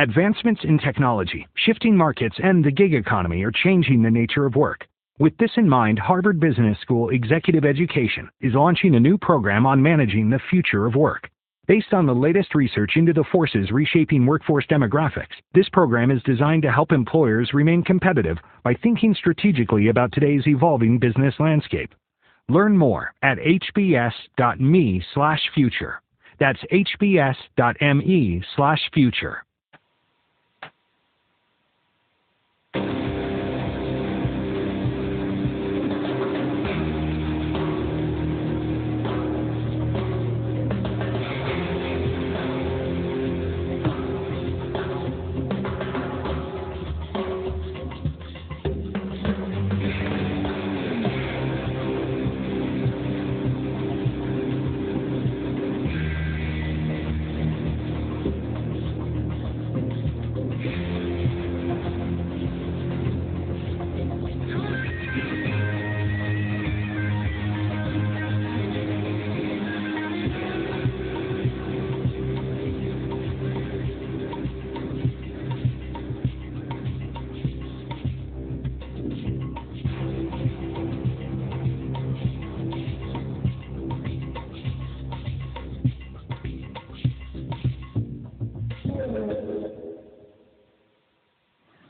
Advancements in technology, shifting markets, and the gig economy are changing the nature of work. With this in mind, Harvard Business School Executive Education is launching a new program on managing the future of work. Based on the latest research into the forces reshaping workforce demographics, this program is designed to help employers remain competitive by thinking strategically about today's evolving business landscape. Learn more at hbs.me/future. That's hbs.me/future.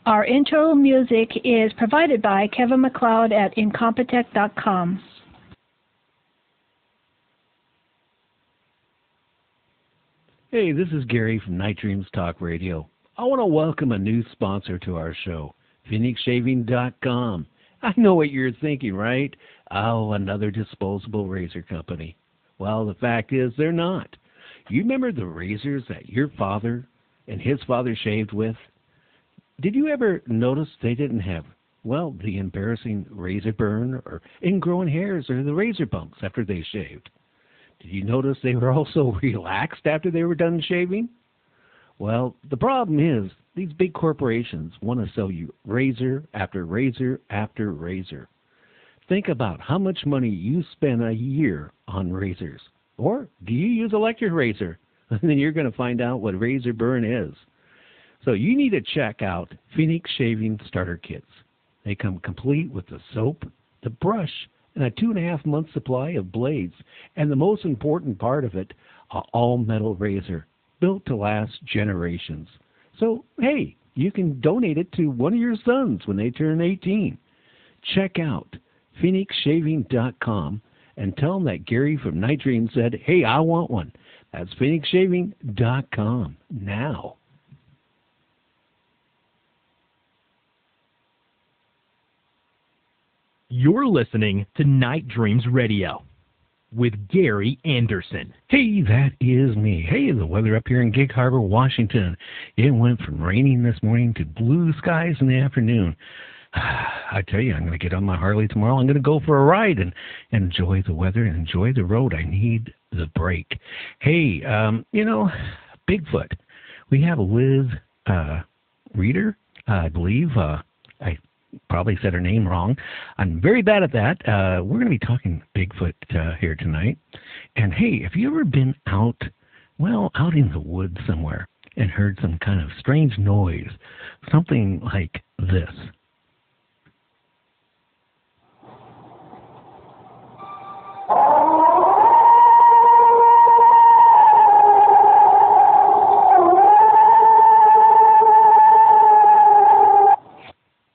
Our intro music is provided by Kevin MacLeod at Incompetech.com. Hey, this is Gary from Night Dreams Talk Radio. I want to welcome a new sponsor to our show, PhoenixShaving.com. I know what you're thinking, right? Oh, another disposable razor company. Well, the fact is they're not. You remember the razors that your father and his father shaved with? Did you ever notice they didn't have, well, the embarrassing razor burn or ingrown hairs or the razor bumps after they shaved? Did you notice they were also relaxed after they were done shaving? Well, the problem is these big corporations want to sell you razor after razor after razor. Think about how much money you spend a year on razors. Or do you use electric razor? And then you're going to find out what razor burn is. So you need to check out Phoenix Shaving Starter Kits. They come complete with the soap, the brush, and a 2.5-month supply of blades. And the most important part of it, an all-metal razor built to last generations. So, hey, you can donate it to one of your sons when they turn 18. Check out PhoenixShaving.com and tell them that Gary from Night Dream said, hey, I want one. That's PhoenixShaving.com now. You're listening to Night Dreams Radio with Gary Anderson. Hey, that is me. Hey, the weather up here in Gig Harbor, Washington. It went from raining this morning to blue skies in the afternoon. I tell you, I'm going to get on my Harley tomorrow. I'm going to go for a ride and enjoy the weather and enjoy the road. I need the break. Hey, Bigfoot. We have Liz Reader, I believe. I probably said her name wrong. I'm very bad at that. We're going to be talking Bigfoot here tonight. And hey, have you ever been out in the woods somewhere and heard some kind of strange noise? Something like this.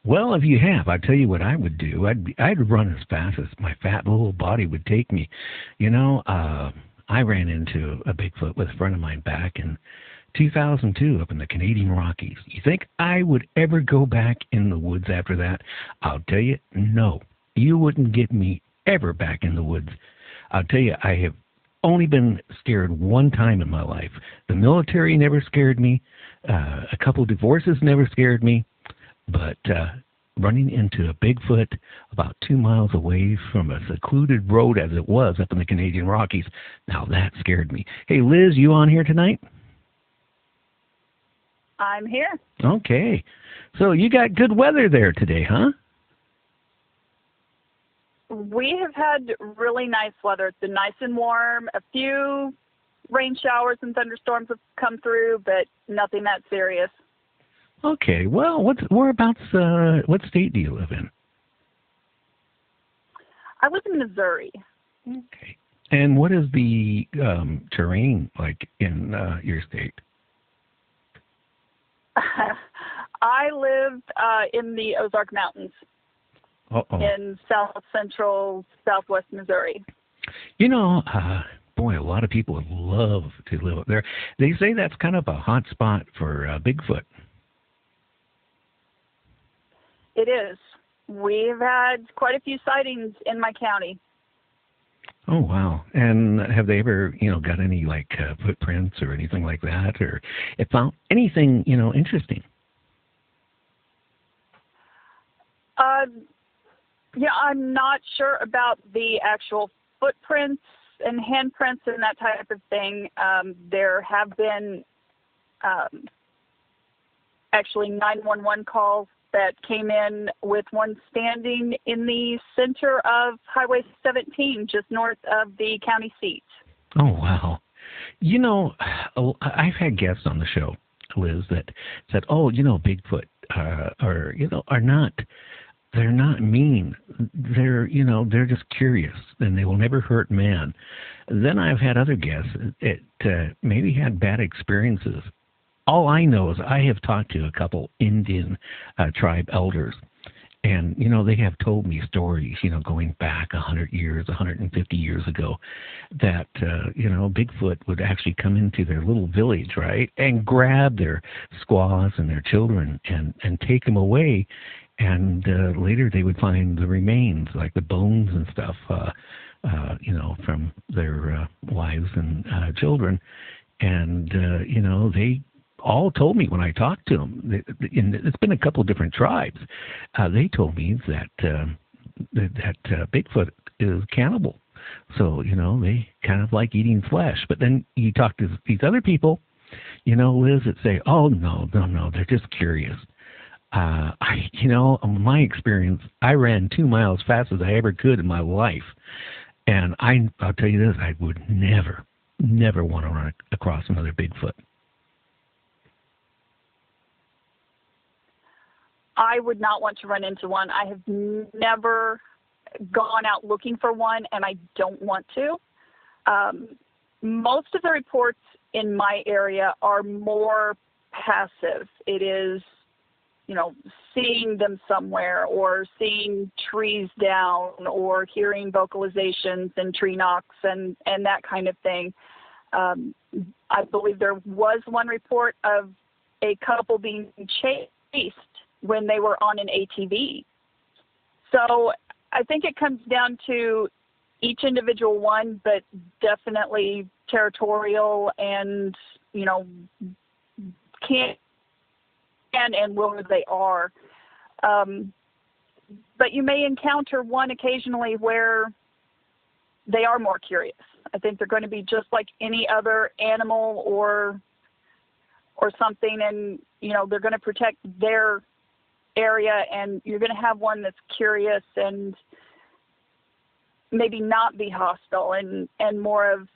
Well, if you have, I'll tell you what I would do. I'd run as fast as my fat little body would take me. I ran into a Bigfoot with a friend of mine back in 2002 up in the Canadian Rockies. You think I would ever go back in the woods after that? I'll tell you, no. You wouldn't get me ever back in the woods. I'll tell you, I have only been scared one time in my life. The military never scared me. A couple of divorces never scared me. But running into a Bigfoot about 2 miles away from a secluded road as it was up in the Canadian Rockies, now that scared me. Hey, Liz, you on here tonight? I'm here. Okay. So you got good weather there today, huh? We have had really nice weather. It's been nice and warm. A few rain showers and thunderstorms have come through, but nothing that serious. Okay. Well, whereabouts? What state do you live in? I live in Missouri. Okay. And what is the terrain like in your state? I live in the Ozark Mountains in south central southwest Missouri. You know, boy, a lot of people would love to live up there. They say that's kind of a hot spot for Bigfoot. It is. We've had quite a few sightings in my county. Oh, wow. And have they ever, got any, like, footprints or anything like that? Or it found anything, interesting? Yeah, I'm not sure about the actual footprints and handprints and that type of thing. There have been actually 911 calls that came in with one standing in the center of Highway 17, just north of the county seat. Oh, wow. I've had guests on the show, Liz, that said, Bigfoot are not, they're not mean. They're just curious, and they will never hurt man. Then I've had other guests that maybe had bad experiences. All I know is I have talked to a couple Indian tribe elders, and, they have told me stories, going back 100 years, 150 years ago, that, Bigfoot would actually come into their little village, right, and grab their squaws and their children and take them away. And later they would find the remains, like the bones and stuff, from their wives and children. And, they all told me when I talked to them, and it's been a couple of different tribes, they told me that Bigfoot is cannibal. So, they kind of like eating flesh. But then you talk to these other people, Liz, that say, oh, no, they're just curious. My experience, I ran 2 miles fast as I ever could in my life. And I'll tell you this, I would never want to run across another Bigfoot. I would not want to run into one. I have never gone out looking for one, and I don't want to. Most of the reports in my area are more passive. It is, seeing them somewhere or seeing trees down or hearing vocalizations and tree knocks and that kind of thing. I believe there was one report of a couple being chased when they were on an ATV. So I think it comes down to each individual one, but definitely territorial and, can and will where they are. But you may encounter one occasionally where they are more curious. I think they're going to be just like any other animal or something, and, they're going to protect their area, and you're going to have one that's curious and maybe not be hostile and more of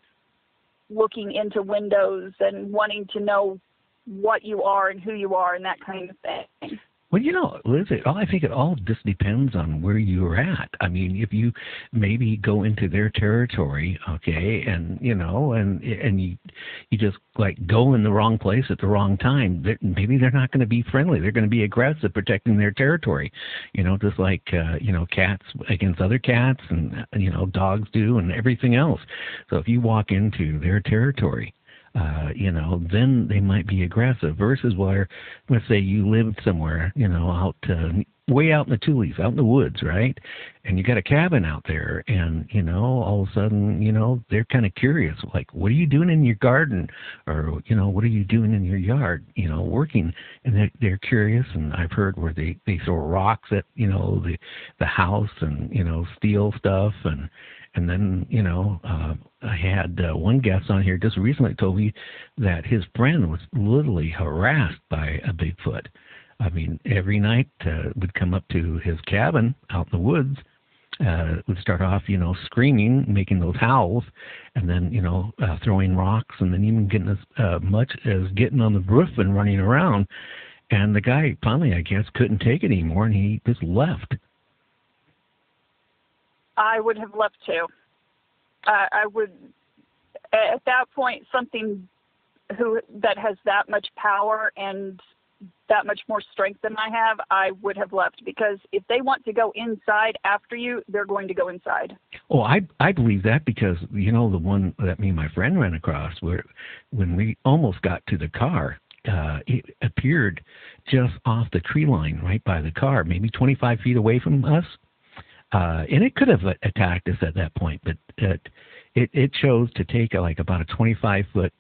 looking into windows and wanting to know what you are and who you are and that kind of thing. Well, Liz, I think it all just depends on where you're at. I mean, if you maybe go into their territory, okay, and you just like go in the wrong place at the wrong time, maybe they're not going to be friendly. They're going to be aggressive, protecting their territory. Just like cats against other cats, and dogs do, and everything else. So if you walk into their territory, then they might be aggressive versus where, let's say you lived somewhere, out way out in the Tules, out in the woods, right? And you got a cabin out there, and, all of a sudden, they're kind of curious, like, what are you doing in your garden? Or, what are you doing in your yard, working? And they're curious, and I've heard where they throw rocks at, the house and, steal stuff, and then, I had one guest on here just recently told me that his friend was literally harassed by a Bigfoot. I mean, every night would come up to his cabin out in the woods, would start off, screaming, making those howls, and then, throwing rocks, and then even getting as much as getting on the roof and running around. And the guy finally, I guess, couldn't take it anymore, and he just left. I would have left too. I would, at that point, something that has that much power and that much more strength than I have, I would have left, because if they want to go inside after you, they're going to go inside. Oh, I believe that, because, the one that me and my friend ran across, where when we almost got to the car, it appeared just off the tree line right by the car, maybe 25 feet away from us. And it could have attacked us at that point, but it chose to take about a 25-foot.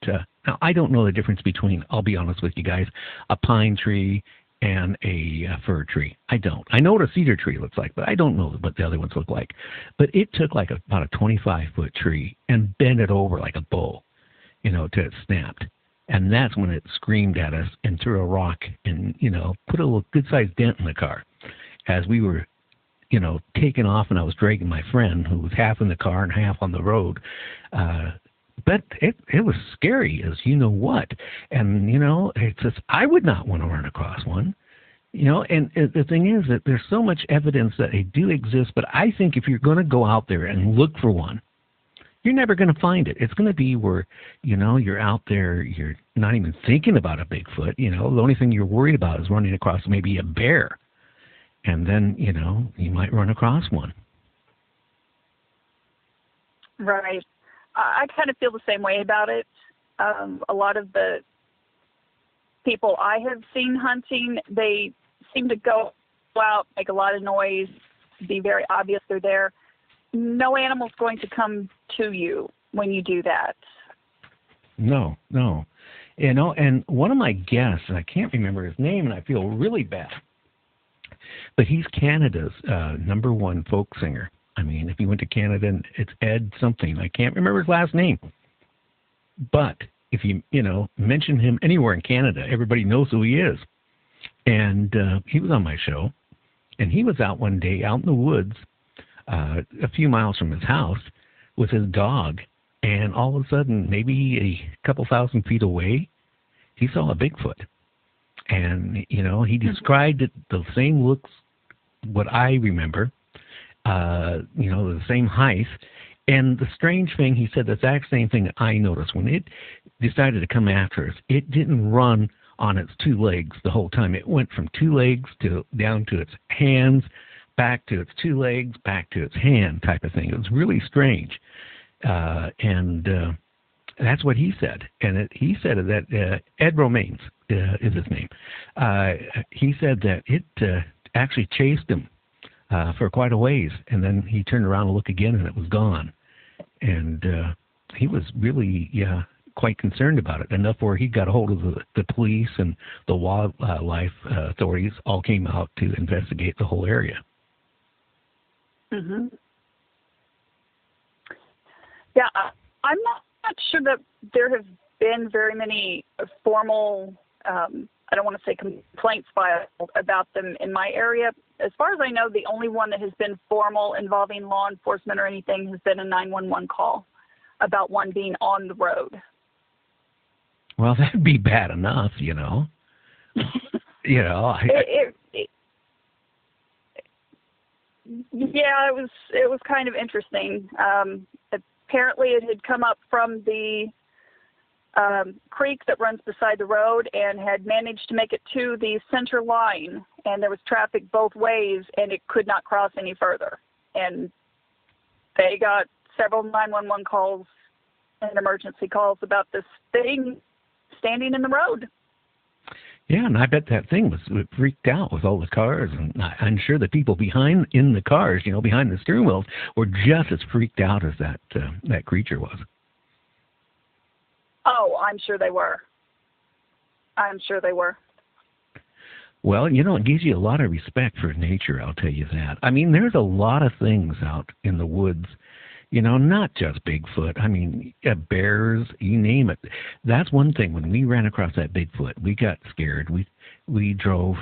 Now, I don't know the difference between, I'll be honest with you guys, a pine tree and a fir tree. I don't. I know what a cedar tree looks like, but I don't know what the other ones look like. But it took about a 25-foot tree and bent it over like a bow, till it snapped. And that's when it screamed at us and threw a rock and, put a little good-sized dent in the car. As we were, taking off, and I was dragging my friend, who was half in the car and half on the road. But it was scary as you know what. And, it's just, I would not want to run across one. And the thing is that there's so much evidence that they do exist, but I think if you're going to go out there and look for one, you're never going to find it. It's going to be where, you're out there, you're not even thinking about a Bigfoot. The only thing you're worried about is running across maybe a bear. And then, you might run across one. Right. I kind of feel the same way about it. A lot of the people I have seen hunting, they seem to go out, make a lot of noise, be very obvious they're there. No animal's going to come to you when you do that. No. And one of my guests, and I can't remember his name, and I feel really bad, but he's Canada's #1 folk singer. I mean, if you went to Canada, and it's Ed something. I can't remember his last name. But if you, mention him anywhere in Canada, everybody knows who he is. And he was on my show, and he was out one day out in the woods, a few miles from his house, with his dog. And all of a sudden, maybe a couple thousand feet away, he saw a Bigfoot. And, he described it the same looks, what I remember, the same height. And the strange thing, he said the exact same thing that I noticed. When it decided to come after us, it didn't run on its two legs the whole time. It went from two legs down to its hands, back to its two legs, back to its hand type of thing. It was really strange. And that's what he said. And he said that Ed Romaines is his name. He said that it actually chased him for quite a ways, and then he turned around to look again, and it was gone. And he was really, quite concerned about it, enough where he got a hold of the police, and the wildlife authorities all came out to investigate the whole area. Mm-hmm. Yeah, I'm not sure that there have been very many formal, I don't want to say complaints filed about them in my area. As far as I know, the only one that has been formal involving law enforcement or anything has been a 911 call about one being on the road. Well, that'd be bad enough, Yeah, it was kind of interesting. Apparently, it had come up from the creek that runs beside the road and had managed to make it to the center line, and there was traffic both ways, and it could not cross any further. And they got several 911 calls and emergency calls about this thing standing in the road. Yeah, and I bet that thing was freaked out with all the cars, and I'm sure the people in the cars, behind the steering wheels, were just as freaked out as that creature was. Oh, I'm sure they were. Well, it gives you a lot of respect for nature, I'll tell you that. I mean, there's a lot of things out in the woods, not just Bigfoot. I mean, bears, you name it. That's one thing. When we ran across that Bigfoot, we got scared. We drove.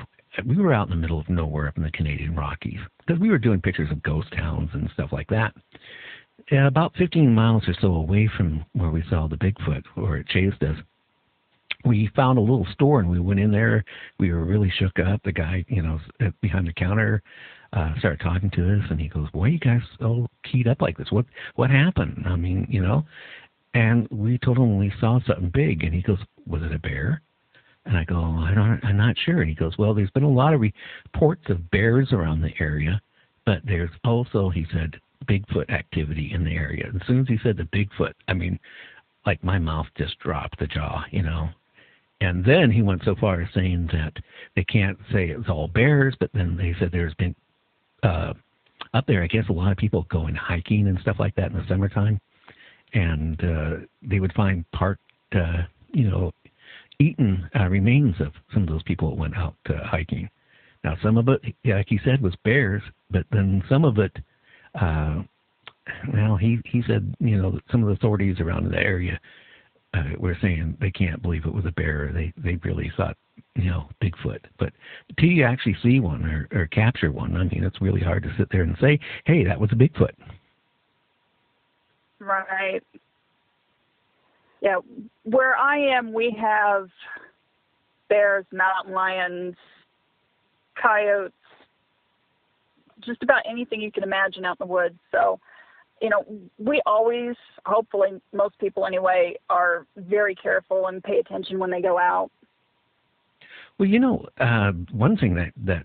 We were out in the middle of nowhere up in the Canadian Rockies because we were doing pictures of ghost towns and stuff like that. About 15 miles or so away from where we saw the Bigfoot, where it chased us, we found a little store and we went in there. We were really shook up. The guy, behind the counter, started talking to us, and he goes, "Why are you guys all keyed up like this? What happened?" I mean, and we told him we saw something big, and he goes, "Was it a bear?" And I go, "I'm not sure." And he goes, "Well, there's been a lot of reports of bears around the area, but there's also," he said, "Bigfoot activity in the area." And as soon as he said the Bigfoot, I mean, like my mouth just dropped the jaw, And then he went so far as saying that they can't say it was all bears, but then they said there's been up there, I guess a lot of people going hiking and stuff like that in the summertime, and they would find eaten remains of some of those people that went out hiking. Now, some of it, like he said, was bears, but then some of it, he said, that some of the authorities around the area were saying they can't believe it was a bear. They really thought, Bigfoot. But till you actually see one or capture one, I mean, it's really hard to sit there and say, hey, that was a Bigfoot. Right. Yeah, where I am, we have bears, mountain lions, coyotes, just about anything you can imagine out in the woods. So, we always, hopefully most people anyway, are very careful and pay attention when they go out. Well, one thing that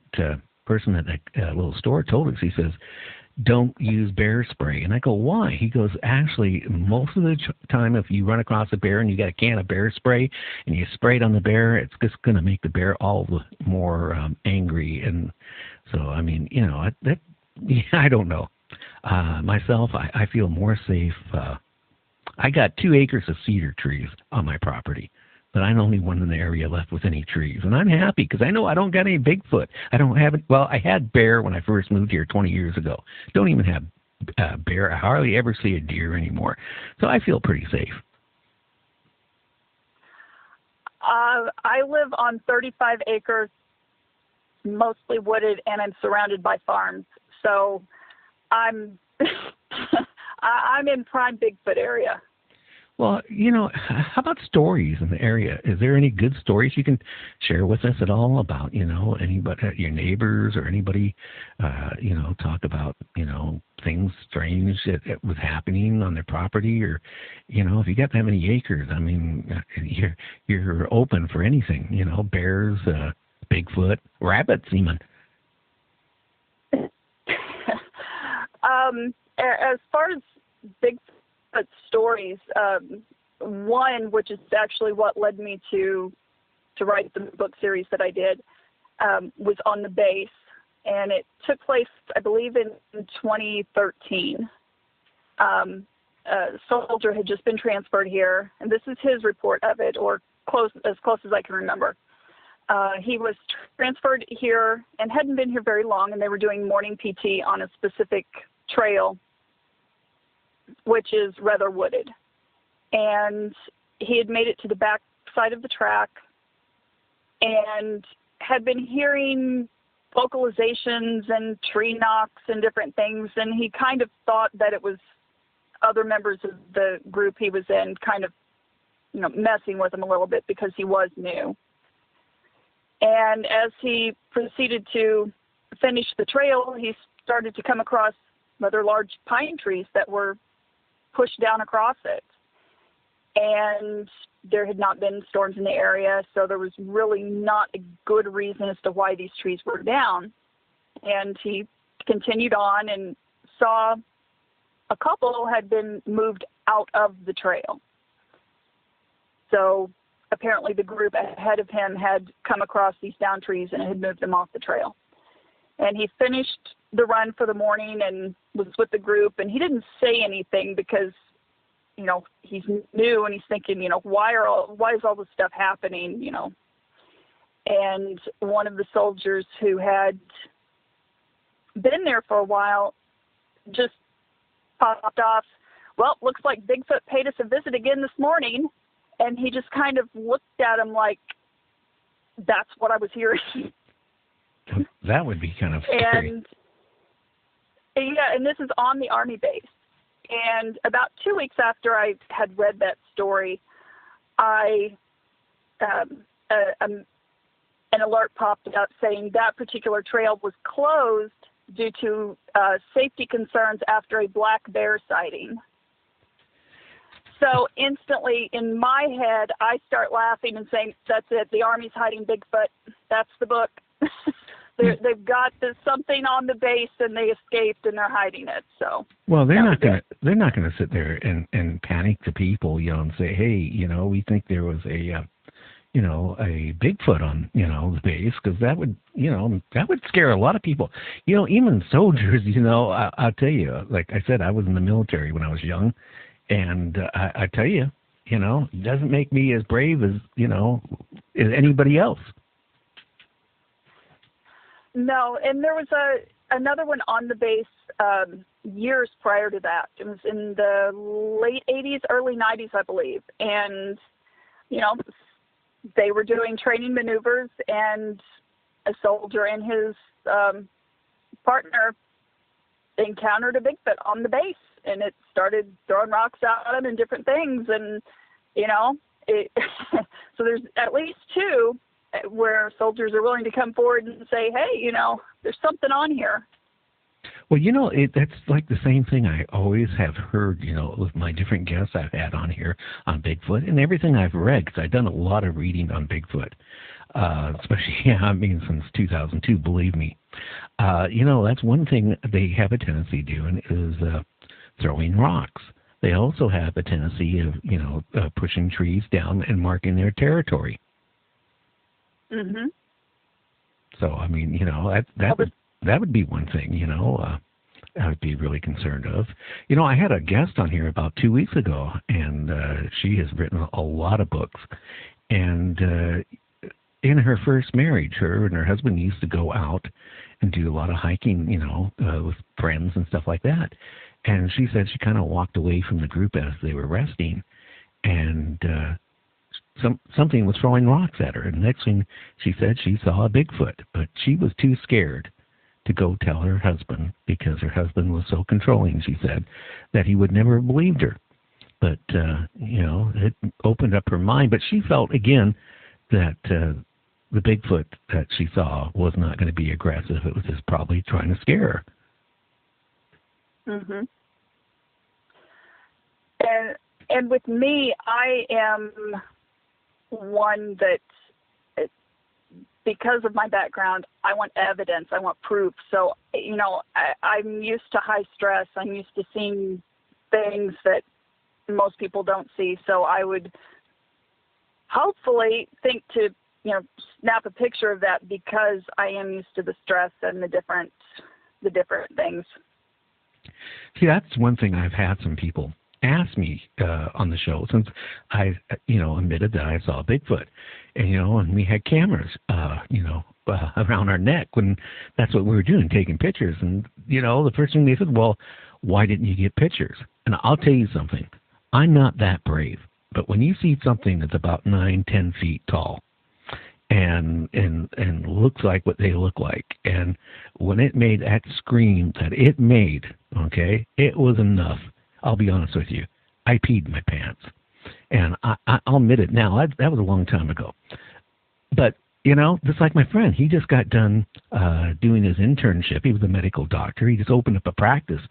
person at that little store told us, he says, don't use bear spray. And I go, why? He goes, actually, most of the time if you run across a bear and you got a can of bear spray and you spray it on the bear, it's just going to make the bear all the more angry. And so, I mean, I don't know. Myself, I feel more safe. I got 2 acres of cedar trees on my property, but I'm the only one in the area left with any trees. And I'm happy because I know I don't got any Bigfoot. I don't have it. Well, I had bear when I first moved here 20 years ago. Don't even have bear. I hardly ever see a deer anymore. So I feel pretty safe. I live on 35 acres, mostly wooded, and I'm surrounded by farms. So I'm I'm in prime Bigfoot area. Well, how about stories in the area? Is there any good stories you can share with us at all about, anybody, your neighbors or anybody, talk about, things strange that was happening on their property, or, if you got that many acres, I mean, you're open for anything, bears, Bigfoot, rabbits even. As far as Bigfoot stories, one, which is actually what led me to write the book series that I did, was on the base, and it took place, I believe, in 2013. A soldier had just been transferred here, and this is his report of it, or as close as I can remember. He was transferred here and hadn't been here very long, and they were doing morning PT on a specific trail, which is rather wooded. And he had made it to the back side of the track and had been hearing vocalizations and tree knocks and different things, and he kind of thought that it was other members of the group he was in kind of, messing with him a little bit because he was new. And as he proceeded to finish the trail, he started to come across rather large pine trees that were pushed down across it. And there had not been storms in the area, so there was really not a good reason as to why these trees were down. And he continued on and saw a couple had been moved out of the trail. So apparently the group ahead of him had come across these down trees and had moved them off the trail. And he finished the run for the morning and was with the group, and he didn't say anything because, he's new and he's thinking, why is all this stuff happening, And one of the soldiers who had been there for a while just popped off, well, looks like Bigfoot paid us a visit again this morning. And he just kind of looked at him like, that's what I was hearing. That would be kind of scary. And this is on the Army base. And about 2 weeks after I had read that story, I an alert popped up saying that particular trail was closed due to safety concerns after a black bear sighting. So instantly in my head, I start laughing and saying, that's it. The Army's hiding Bigfoot. That's the book. They've got something on the base and they escaped and they're hiding it. So well, they're not gonna sit there and panic the people, and say, hey, we think there was a Bigfoot on, the base, because that would scare a lot of people. Even soldiers, I'll tell you, like I said, I was in the military when I was young, and I tell you, it doesn't make me as brave as anybody else. No, and there was another one on the base years prior to that. It was in the late 80s, early 90s, I believe. And, they were doing training maneuvers, and a soldier and his partner encountered a Bigfoot on the base, and it started throwing rocks at him and different things. And, so there's at least two where soldiers are willing to come forward and say, hey, there's something on here. Well, that's like the same thing I always have heard, with my different guests I've had on here on Bigfoot and everything I've read, because I've done a lot of reading on Bigfoot, especially, since 2002, believe me. That's one thing they have a tendency doing is throwing rocks. They also have a tendency of, pushing trees down and marking their territory. Mm-hmm. So, that would be one thing, I would be really concerned of. I had a guest on here about 2 weeks ago, and she has written a lot of books. And in her first marriage, her and her husband used to go out and do a lot of hiking, with friends and stuff like that. And she said she kind of walked away from the group as they were resting, and something was throwing rocks at her. And the next thing she said, she saw a Bigfoot, but she was too scared to go tell her husband, because her husband was so controlling, she said, that he would never have believed her. But, it opened up her mind. But she felt, again, that the Bigfoot that she saw was not going to be aggressive. It was just probably trying to scare her. Mm-hmm. And with me, I am one that, because of my background, I want evidence. I want proof. So, I'm used to high stress. I'm used to seeing things that most people don't see. So I would hopefully think to, snap a picture of that, because I am used to the stress and the different things. See, that's one thing I've had some people ask me on the show, since I, admitted that I saw Bigfoot, and we had cameras, around our neck when that's what we were doing, taking pictures. And, the first thing they said, well, why didn't you get pictures? And I'll tell you something, I'm not that brave, but when you see something that's about 9-10 feet tall and looks like what they look like, and when it made that scream that it made, okay, it was enough. I'll be honest with you. I peed my pants. And I'll admit it now. That was a long time ago. But, just like my friend, he just got done doing his internship. He was a medical doctor. He just opened up a practice.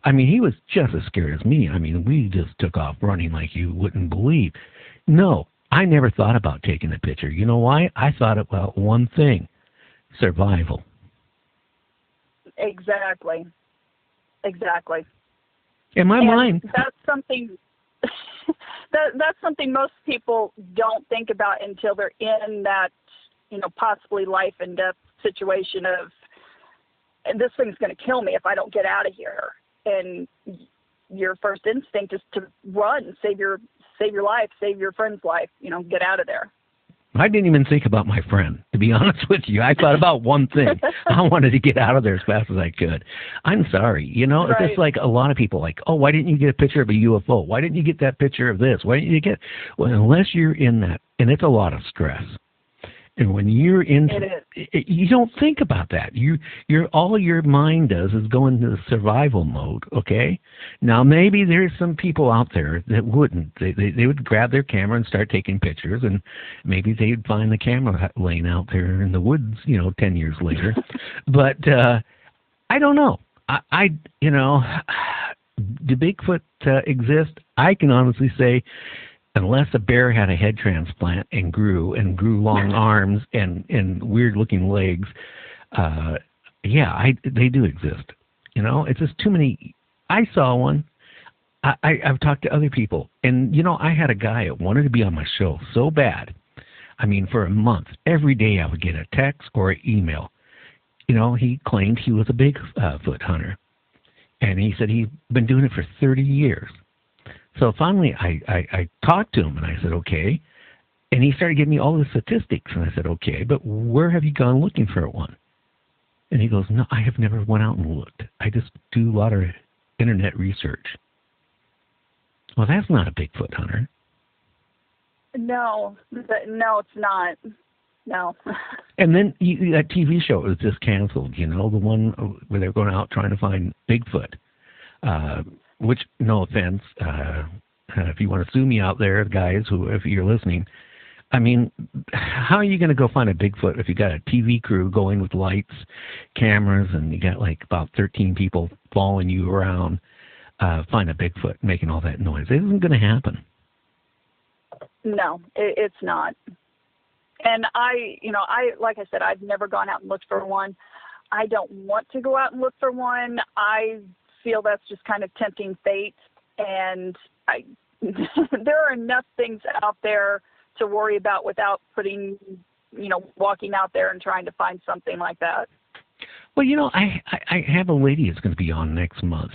He was just as scared as me. We just took off running like you wouldn't believe. No, I never thought about taking a picture. You know why? I thought about one thing: survival. Exactly. In my mind, that's something that's something most people don't think about until they're in that, possibly life and death situation of, and this thing's going to kill me if I don't get out of here. And your first instinct is to run, save your life, save your friend's life, get out of there. I didn't even think about my friend, to be honest with you. I thought about one thing. I wanted to get out of there as fast as I could. I'm sorry. Right. It's just like a lot of people like, oh, why didn't you get a picture of a UFO? Why didn't you get that picture of this? Why didn't you get... Well, unless you're in that, and it's a lot of stress. And when you're into It you don't think about that. You're all your mind does is go into the survival mode, okay? Now maybe there's some people out there that wouldn't. They would grab their camera and start taking pictures, and maybe they'd find the camera laying out there in the woods, 10 years later. But I don't know. I do Bigfoot exist? I can honestly say, unless a bear had a head transplant and grew long arms and weird looking legs, they do exist. It's just too many. I saw one. I've talked to other people, and I had a guy that wanted to be on my show so bad. I mean, for a month, every day I would get a text or an email. He claimed he was a Bigfoot hunter, and he said he'd been doing it for 30 years. So finally, I talked to him, and I said, okay. And he started giving me all the statistics, and I said, okay, but where have you gone looking for one? And he goes, no, I have never went out and looked. I just do a lot of internet research. Well, that's not a Bigfoot hunter. No, it's not. No. And then that TV show was just canceled, the one where they're going out trying to find Bigfoot. Which, no offense, if you want to sue me out there, guys, if you're listening, I mean, how are you going to go find a Bigfoot if you got a TV crew going with lights, cameras, and you got like about 13 people following you around, find a Bigfoot making all that noise? It isn't going to happen. No, it's not. And I like I said, I've never gone out and looked for one. I don't want to go out and look for one. I feel that's just kind of tempting fate, and there are enough things out there to worry about without walking out there and trying to find something like that. Well, I have a lady that's going to be on next month.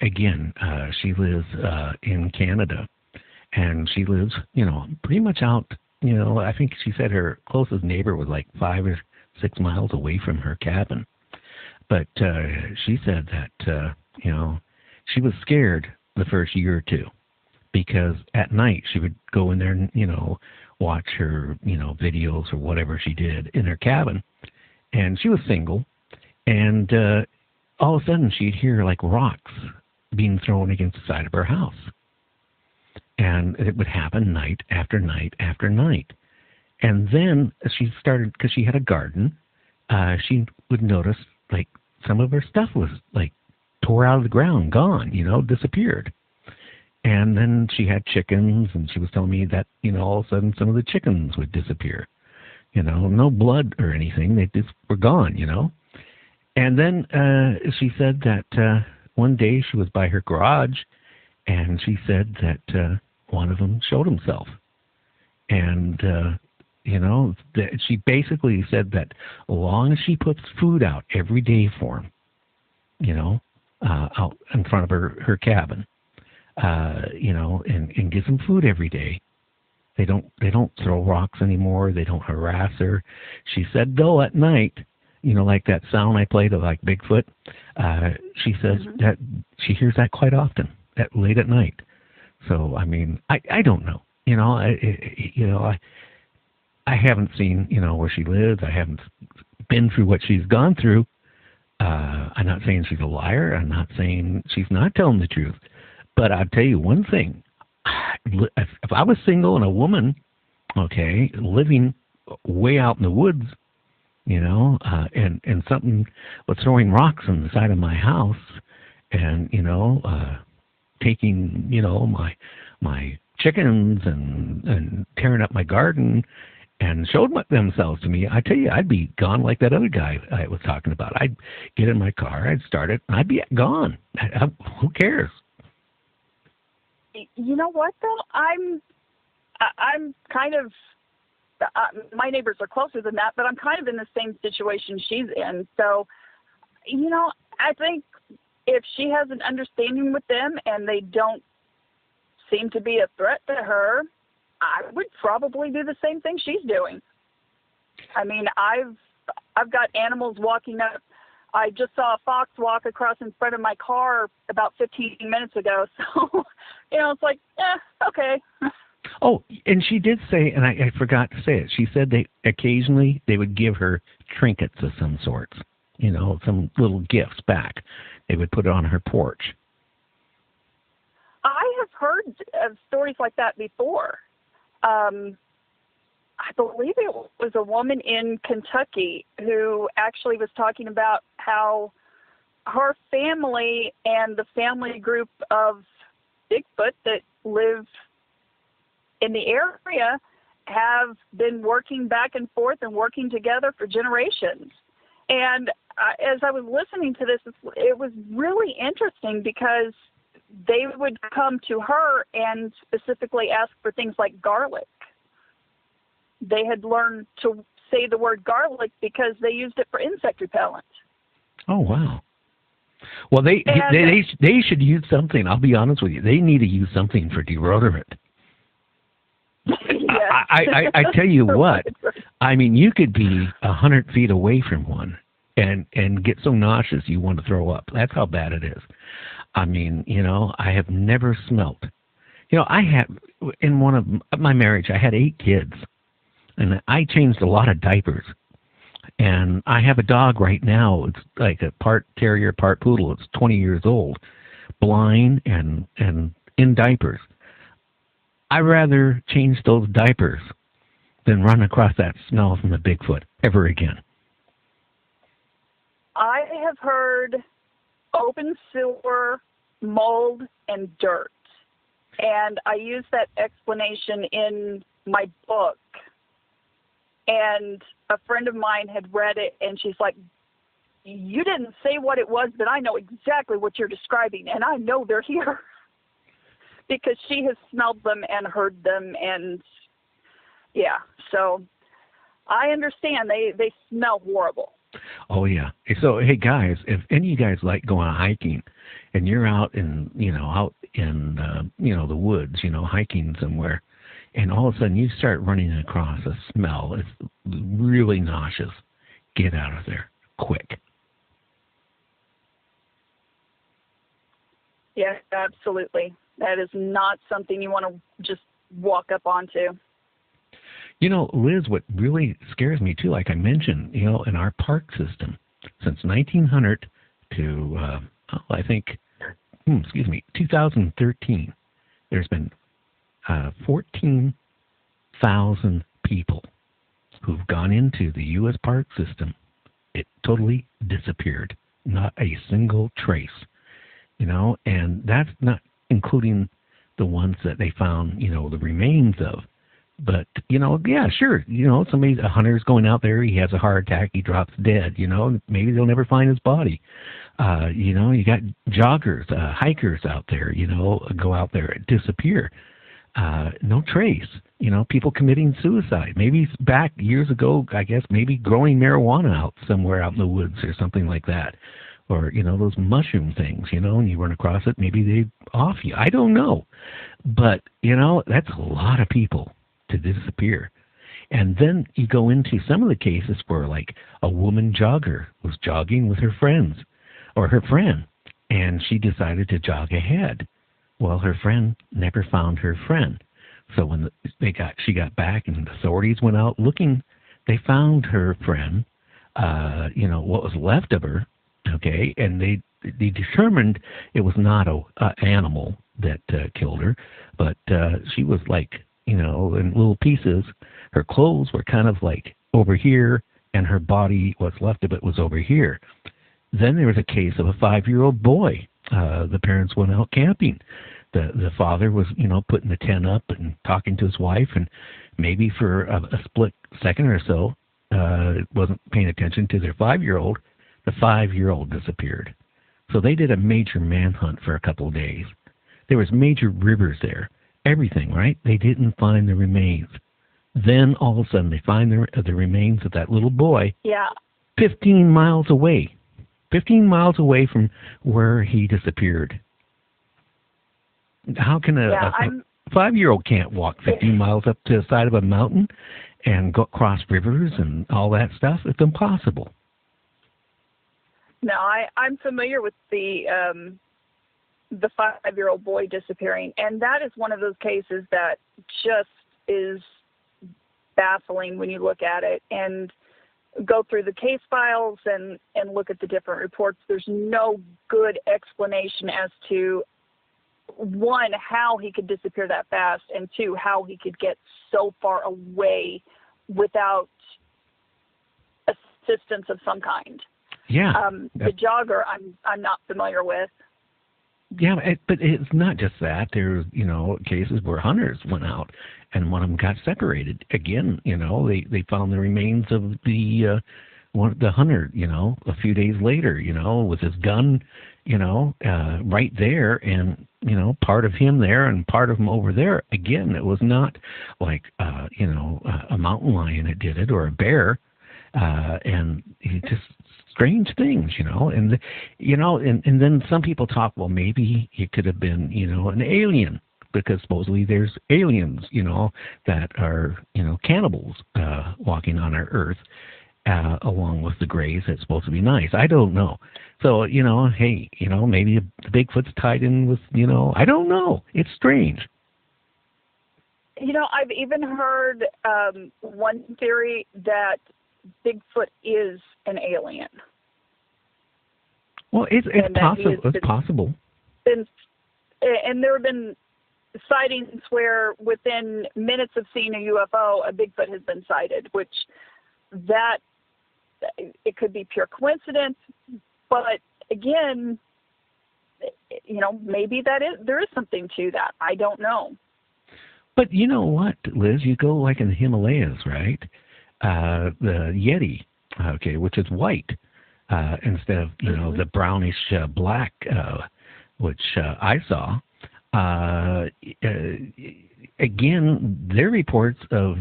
Again, she lives in Canada, and she lives, pretty much out, I think she said her closest neighbor was like 5 or 6 miles away from her cabin. But she said that, she was scared the first year or two because at night she would go in there and, watch her, videos or whatever she did in her cabin. And she was single. And all of a sudden she'd hear like rocks being thrown against the side of her house. And it would happen night after night after night. And then she started, because she had a garden, she would notice like some of her stuff was like tore out of the ground, gone, disappeared. And then she had chickens, and she was telling me that, all of a sudden some of the chickens would disappear. No blood or anything. They just were gone, And then she said that one day she was by her garage, and she said that one of them showed himself. And she basically said that as long as she puts food out every day for him, out in front of her cabin, and gives him food every day, they don't throw rocks anymore. They don't harass her. She said, though, at night, like that sound I played of like Bigfoot, she says that she hears that quite often, at late at night. So, I mean, I don't know. I haven't seen, where she lives. I haven't been through what she's gone through. I'm not saying she's a liar. I'm not saying she's not telling the truth. But I'll tell you one thing. If I was single and a woman, okay, living way out in the woods, and something was throwing rocks on the side of my house and, taking, my chickens and tearing up my garden and showed themselves to me, I tell you, I'd be gone like that other guy I was talking about. I'd get in my car, I'd start it, and I'd be gone. Who cares? You know what, though? I'm kind of, my neighbors are closer than that, but I'm kind of in the same situation she's in. So, I think if she has an understanding with them and they don't seem to be a threat to her, I would probably do the same thing she's doing. I mean, I've got animals walking up. I just saw a fox walk across in front of my car about 15 minutes ago. So, it's like, okay. Oh, and she did say, and I forgot to say it, she said occasionally they would give her trinkets of some sorts, some little gifts back. They would put it on her porch. I have heard of stories like that before. I believe it was a woman in Kentucky who actually was talking about how her family and the family group of Bigfoot that live in the area have been working back and forth and working together for generations. And as I was listening to this, it was really interesting because they would come to her and specifically ask for things like garlic. They had learned to say the word garlic because they used it for insect repellent. Oh, wow. Well, they should use something. I'll be honest with you. They need to use something for deodorant. Yes. I tell you what. I mean, you could be 100 feet away from one and get so nauseous you want to throw up. That's how bad it is. I mean, I have never smelt. I have, in one of my marriage, I had 8 kids, and I changed a lot of diapers. And I have a dog right now. It's like a part terrier, part poodle. It's 20 years old, blind and in diapers. I'd rather change those diapers than run across that smell from the Bigfoot ever again. I have heard open sewer, mold, and dirt. And I use that explanation in my book. And a friend of mine had read it, and she's like, you didn't say what it was, but I know exactly what you're describing, and I know they're here. Because she has smelled them and heard them, and yeah, so I understand they smell horrible. Oh yeah. So hey guys, if any of you guys like going hiking, and you're out in the woods, hiking somewhere, and all of a sudden you start running across a smell, it's really nauseous. Get out of there quick. Yes, absolutely. That is not something you want to just walk up onto. Liz, what really scares me too, like I mentioned, in our park system, since 1900 to, 2013, there's been 14,000 people who've gone into the U.S. park system. It totally disappeared. Not a single trace, and that's not including the ones that they found, the remains of. But, yeah, sure, a hunter's going out there, he has a heart attack, he drops dead, maybe they'll never find his body. You got joggers, hikers out there, go out there, disappear. No trace, people committing suicide. Maybe back years ago, I guess, maybe growing marijuana out somewhere out in the woods or something like that. Or, those mushroom things, and you run across it, maybe they off you. I don't know. But, that's a lot of people to disappear. And then you go into some of the cases where, like, a woman jogger was jogging with her friends, or her friend, and she decided to jog ahead. Well, her friend never found her friend. So when she got back and the authorities went out looking, they found her friend, what was left of her, okay, and they determined it was not an animal that killed her, but she was like, in little pieces. Her clothes were kind of like over here, and her body, what's left of it, was over here. Then there was a case of a 5-year-old boy. The parents went out camping. The father was, putting the tent up and talking to his wife, and maybe for a split second or so, wasn't paying attention to their 5-year-old. The 5-year-old disappeared. So they did a major manhunt for a couple of days. There was major rivers there. Everything, right? They didn't find the remains. Then all of a sudden they find the remains of that little boy. Yeah. 15 miles away. 15 miles away from where he disappeared. How can a 5-year-old can't walk 15 miles up to the side of a mountain and go across rivers and all that stuff? It's impossible. No, I'm familiar with the the 5-year-old boy disappearing. And that is one of those cases that just is baffling when you look at it and go through the case files and look at the different reports. There's no good explanation as to, one, how he could disappear that fast, and two, how he could get so far away without assistance of some kind. Yeah. The jogger, I'm not familiar with. Yeah, but it's not just that. There's, cases where hunters went out and one of them got separated. Again, they found the remains of the hunter, a few days later, with his gun, right there, and, part of him there and part of him over there. Again, it was not like, a mountain lion that did it or a bear. And it just strange things, and then some people talk, well, maybe it could have been, an alien, because supposedly there's aliens, that are, cannibals, walking on our earth, along with the Greys. That's supposed to be nice. I don't know. So, hey, maybe the Bigfoot's tied in with, I don't know. It's strange. I've even heard one theory that Bigfoot is an alien. Well, it's possible. It's possible. And there have been sightings where within minutes of seeing a UFO, a Bigfoot has been sighted, which that it could be pure coincidence. But again, maybe there is something to that. I don't know. But you know what, Liz? You go like in the Himalayas, right? The Yeti, which is white, instead of, the brownish black, which I saw. Again, their reports of,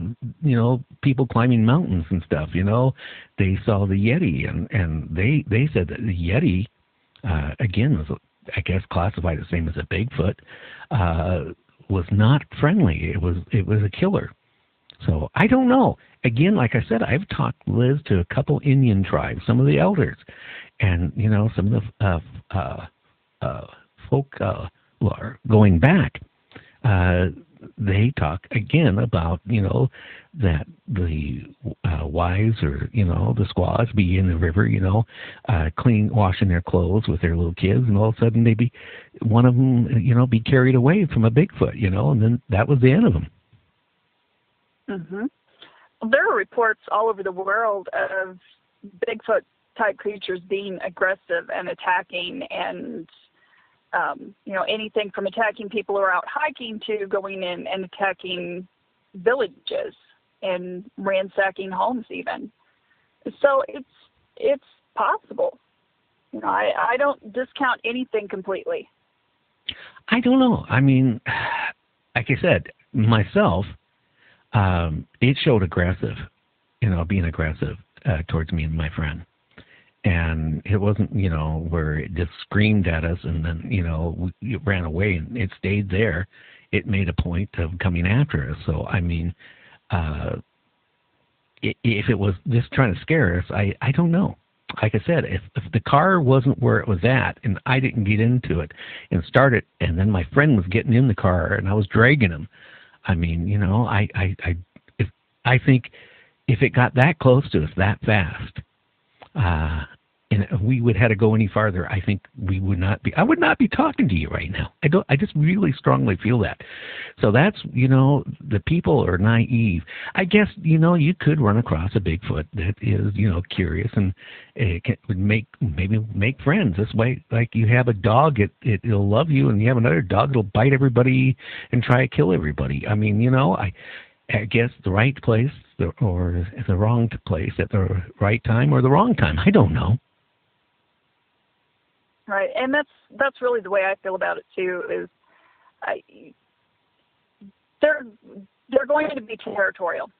people climbing mountains and stuff, they saw the Yeti, and they said that the Yeti, again, was, I guess, classified the same as a Bigfoot, was not friendly. It was a killer. So I don't know. Again, like I said, I've talked, Liz, to a couple Indian tribes, some of the elders, and some of the folk going back. They talk again about that the wives or the squaws be in the river, washing their clothes with their little kids, and all of a sudden one of them be carried away from a Bigfoot, and then that was the end of them. Mm-hmm. Well, there are reports all over the world of Bigfoot-type creatures being aggressive and attacking, and anything from attacking people who are out hiking to going in and attacking villages and ransacking homes even. So it's possible. I don't discount anything completely. I don't know. I mean, like I said, myself, it showed aggressive, being aggressive towards me and my friend. And it wasn't, where it just screamed at us and then, it ran away, and it stayed there. It made a point of coming after us. So, I mean, if it was just trying to scare us, I don't know. Like I said, if the car wasn't where it was at and I didn't get into it and start it, and then my friend was getting in the car and I was dragging him, I mean, I think if it got that close to us that fast, and if we would have to go any farther, I think I would not be talking to you right now. I just really strongly feel that. So that's, the people are naive. I guess, you could run across a Bigfoot that is, curious, and it would maybe make friends. This way, like you have a dog, it'll love you, and you have another dog that'll bite everybody and try to kill everybody. I mean, I guess the right place or the wrong place at the right time or the wrong time. I don't know. Right, and that's really the way I feel about it too. Is they're going to be territorial.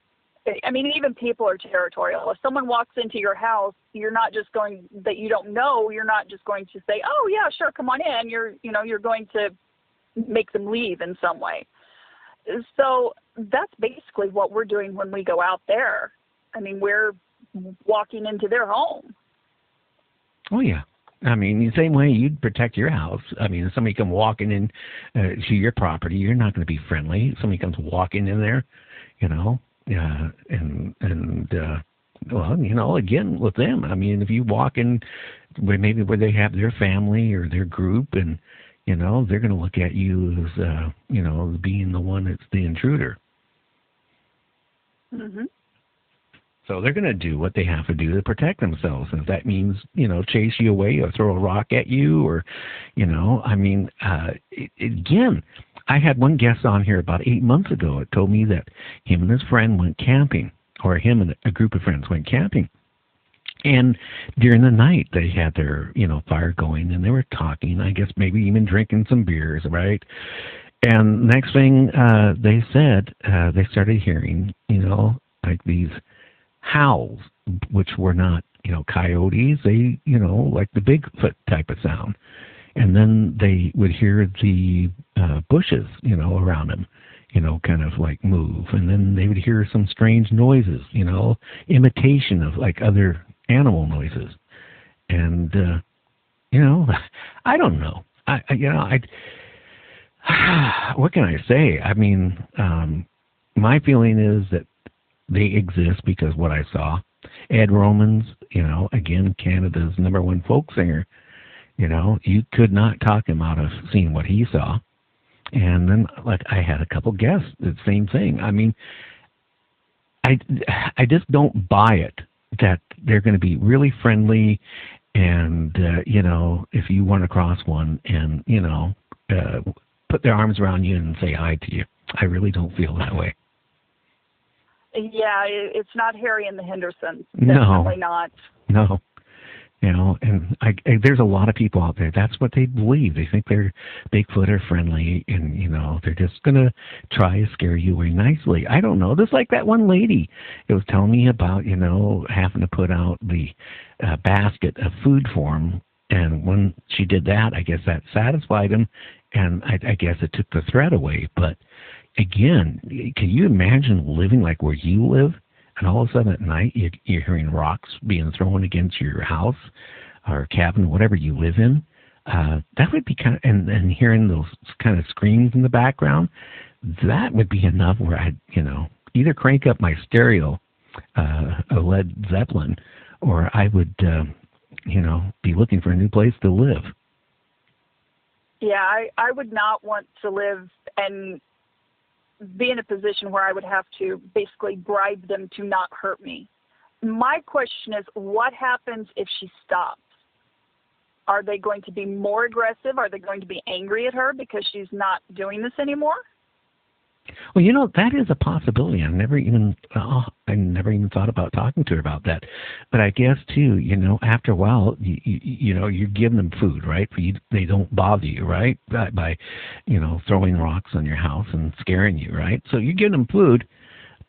I mean, even people are territorial. If someone walks into your house, you're not just going that you don't know. You're not just going to say, "Oh yeah, sure, come on in." You're going to make them leave in some way. So that's basically what we're doing when we go out there. I mean, we're walking into their home. Oh yeah. I mean, the same way you'd protect your house. I mean, if somebody come walking in to your property, you're not going to be friendly. If somebody comes walking in there, you know, well, you know, again with them. I mean, if you walk in where they have their family or their group, and you know, they're going to look at you as you know, being the one that's the intruder. Mm-hmm. So they're going to do what they have to do to protect themselves. And if that means, you know, chase you away or throw a rock at you or, you know, I mean, again, I had one guest on here about 8 months ago. It told me that him and his friend went camping, or him and a group of friends went camping. And during the night, they had their, you know, fire going, and they were talking, I guess maybe even drinking some beers, right? And next thing they said, they started hearing, you know, like these howls, which were not, you know, coyotes. They, you know, like the Bigfoot type of sound. And then they would hear the bushes, you know, around them, you know, kind of like move. And then they would hear some strange noises, you know, imitation of like other animal noises. And, you know, I don't know. What can I say? I mean, my feeling is that they exist because what I saw. Ed Romans, you know, again, Canada's #1 folk singer, you know, you could not talk him out of seeing what he saw. And then, like, I had a couple guests, the same thing. I mean, I just don't buy it that they're going to be really friendly and, you know, if you run across one and, you know, put their arms around you and say hi to you. I really don't feel that way. Yeah, it's not Harry and the Hendersons. No. Definitely not. No. You know, and there's a lot of people out there. That's what they believe. They think they're Bigfoot are friendly, and you know they're just gonna try to scare you away nicely. I don't know. Just like that one lady, it was telling me about, you know, having to put out the basket of food for him, and when she did that, I guess that satisfied him, and I guess it took the threat away. But again, can you imagine living like where you live? And all of a sudden at night, you're hearing rocks being thrown against your house or cabin, whatever you live in. That would be kind of, and hearing those kind of screams in the background, that would be enough where I'd, you know, either crank up my stereo, a Led Zeppelin, or I would, you know, be looking for a new place to live. Yeah, I would not want to live and be in a position where I would have to basically bribe them to not hurt me. My question is, what happens if she stops? Are they going to be more aggressive? Are they going to be angry at her because she's not doing this anymore? Well, you know, that is a possibility. I never even thought about talking to her about that. But I guess too, you know, after a while, you know, you're giving them food, right? They don't bother you, right? By, you know, throwing rocks on your house and scaring you, right? So you're giving them food.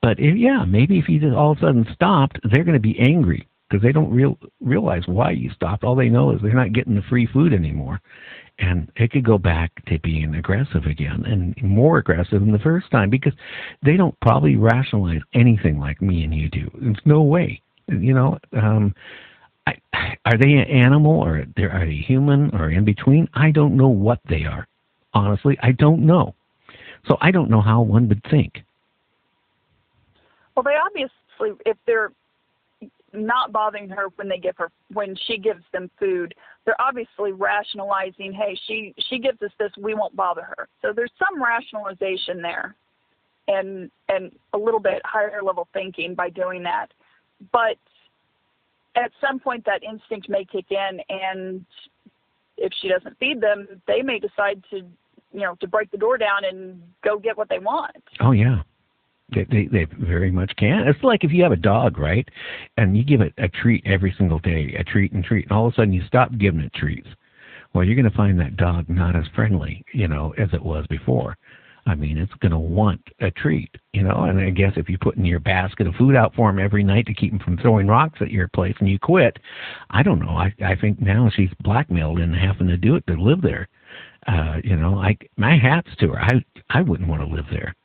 But maybe if you just all of a sudden stopped, they're going to be angry because they don't realize why you stopped. All they know is they're not getting the free food anymore. And it could go back to being aggressive again, and more aggressive than the first time, because they don't probably rationalize anything like me and you do. There's no way. You know, are they an animal, or are they human, or in between? I don't know what they are. Honestly, I don't know. So I don't know how one would think. Well, they obviously, if they're not bothering her when she gives them food, they're obviously rationalizing, hey, she gives us this, we won't bother her. So there's some rationalization there and a little bit higher level thinking by doing that. But at some point that instinct may kick in, and if she doesn't feed them, they may decide to break the door down and go get what they want. Oh yeah. They very much can. It's like if you have a dog, right, and you give it a treat every single day, a treat, and all of a sudden you stop giving it treats. Well, you're going to find that dog not as friendly, as it was before. I mean, it's going to want a treat, and I guess if you put in your basket of food out for him every night to keep him from throwing rocks at your place and you quit, I don't know. I think now she's blackmailed into having to do it to live there. My hat's to her. I wouldn't want to live there.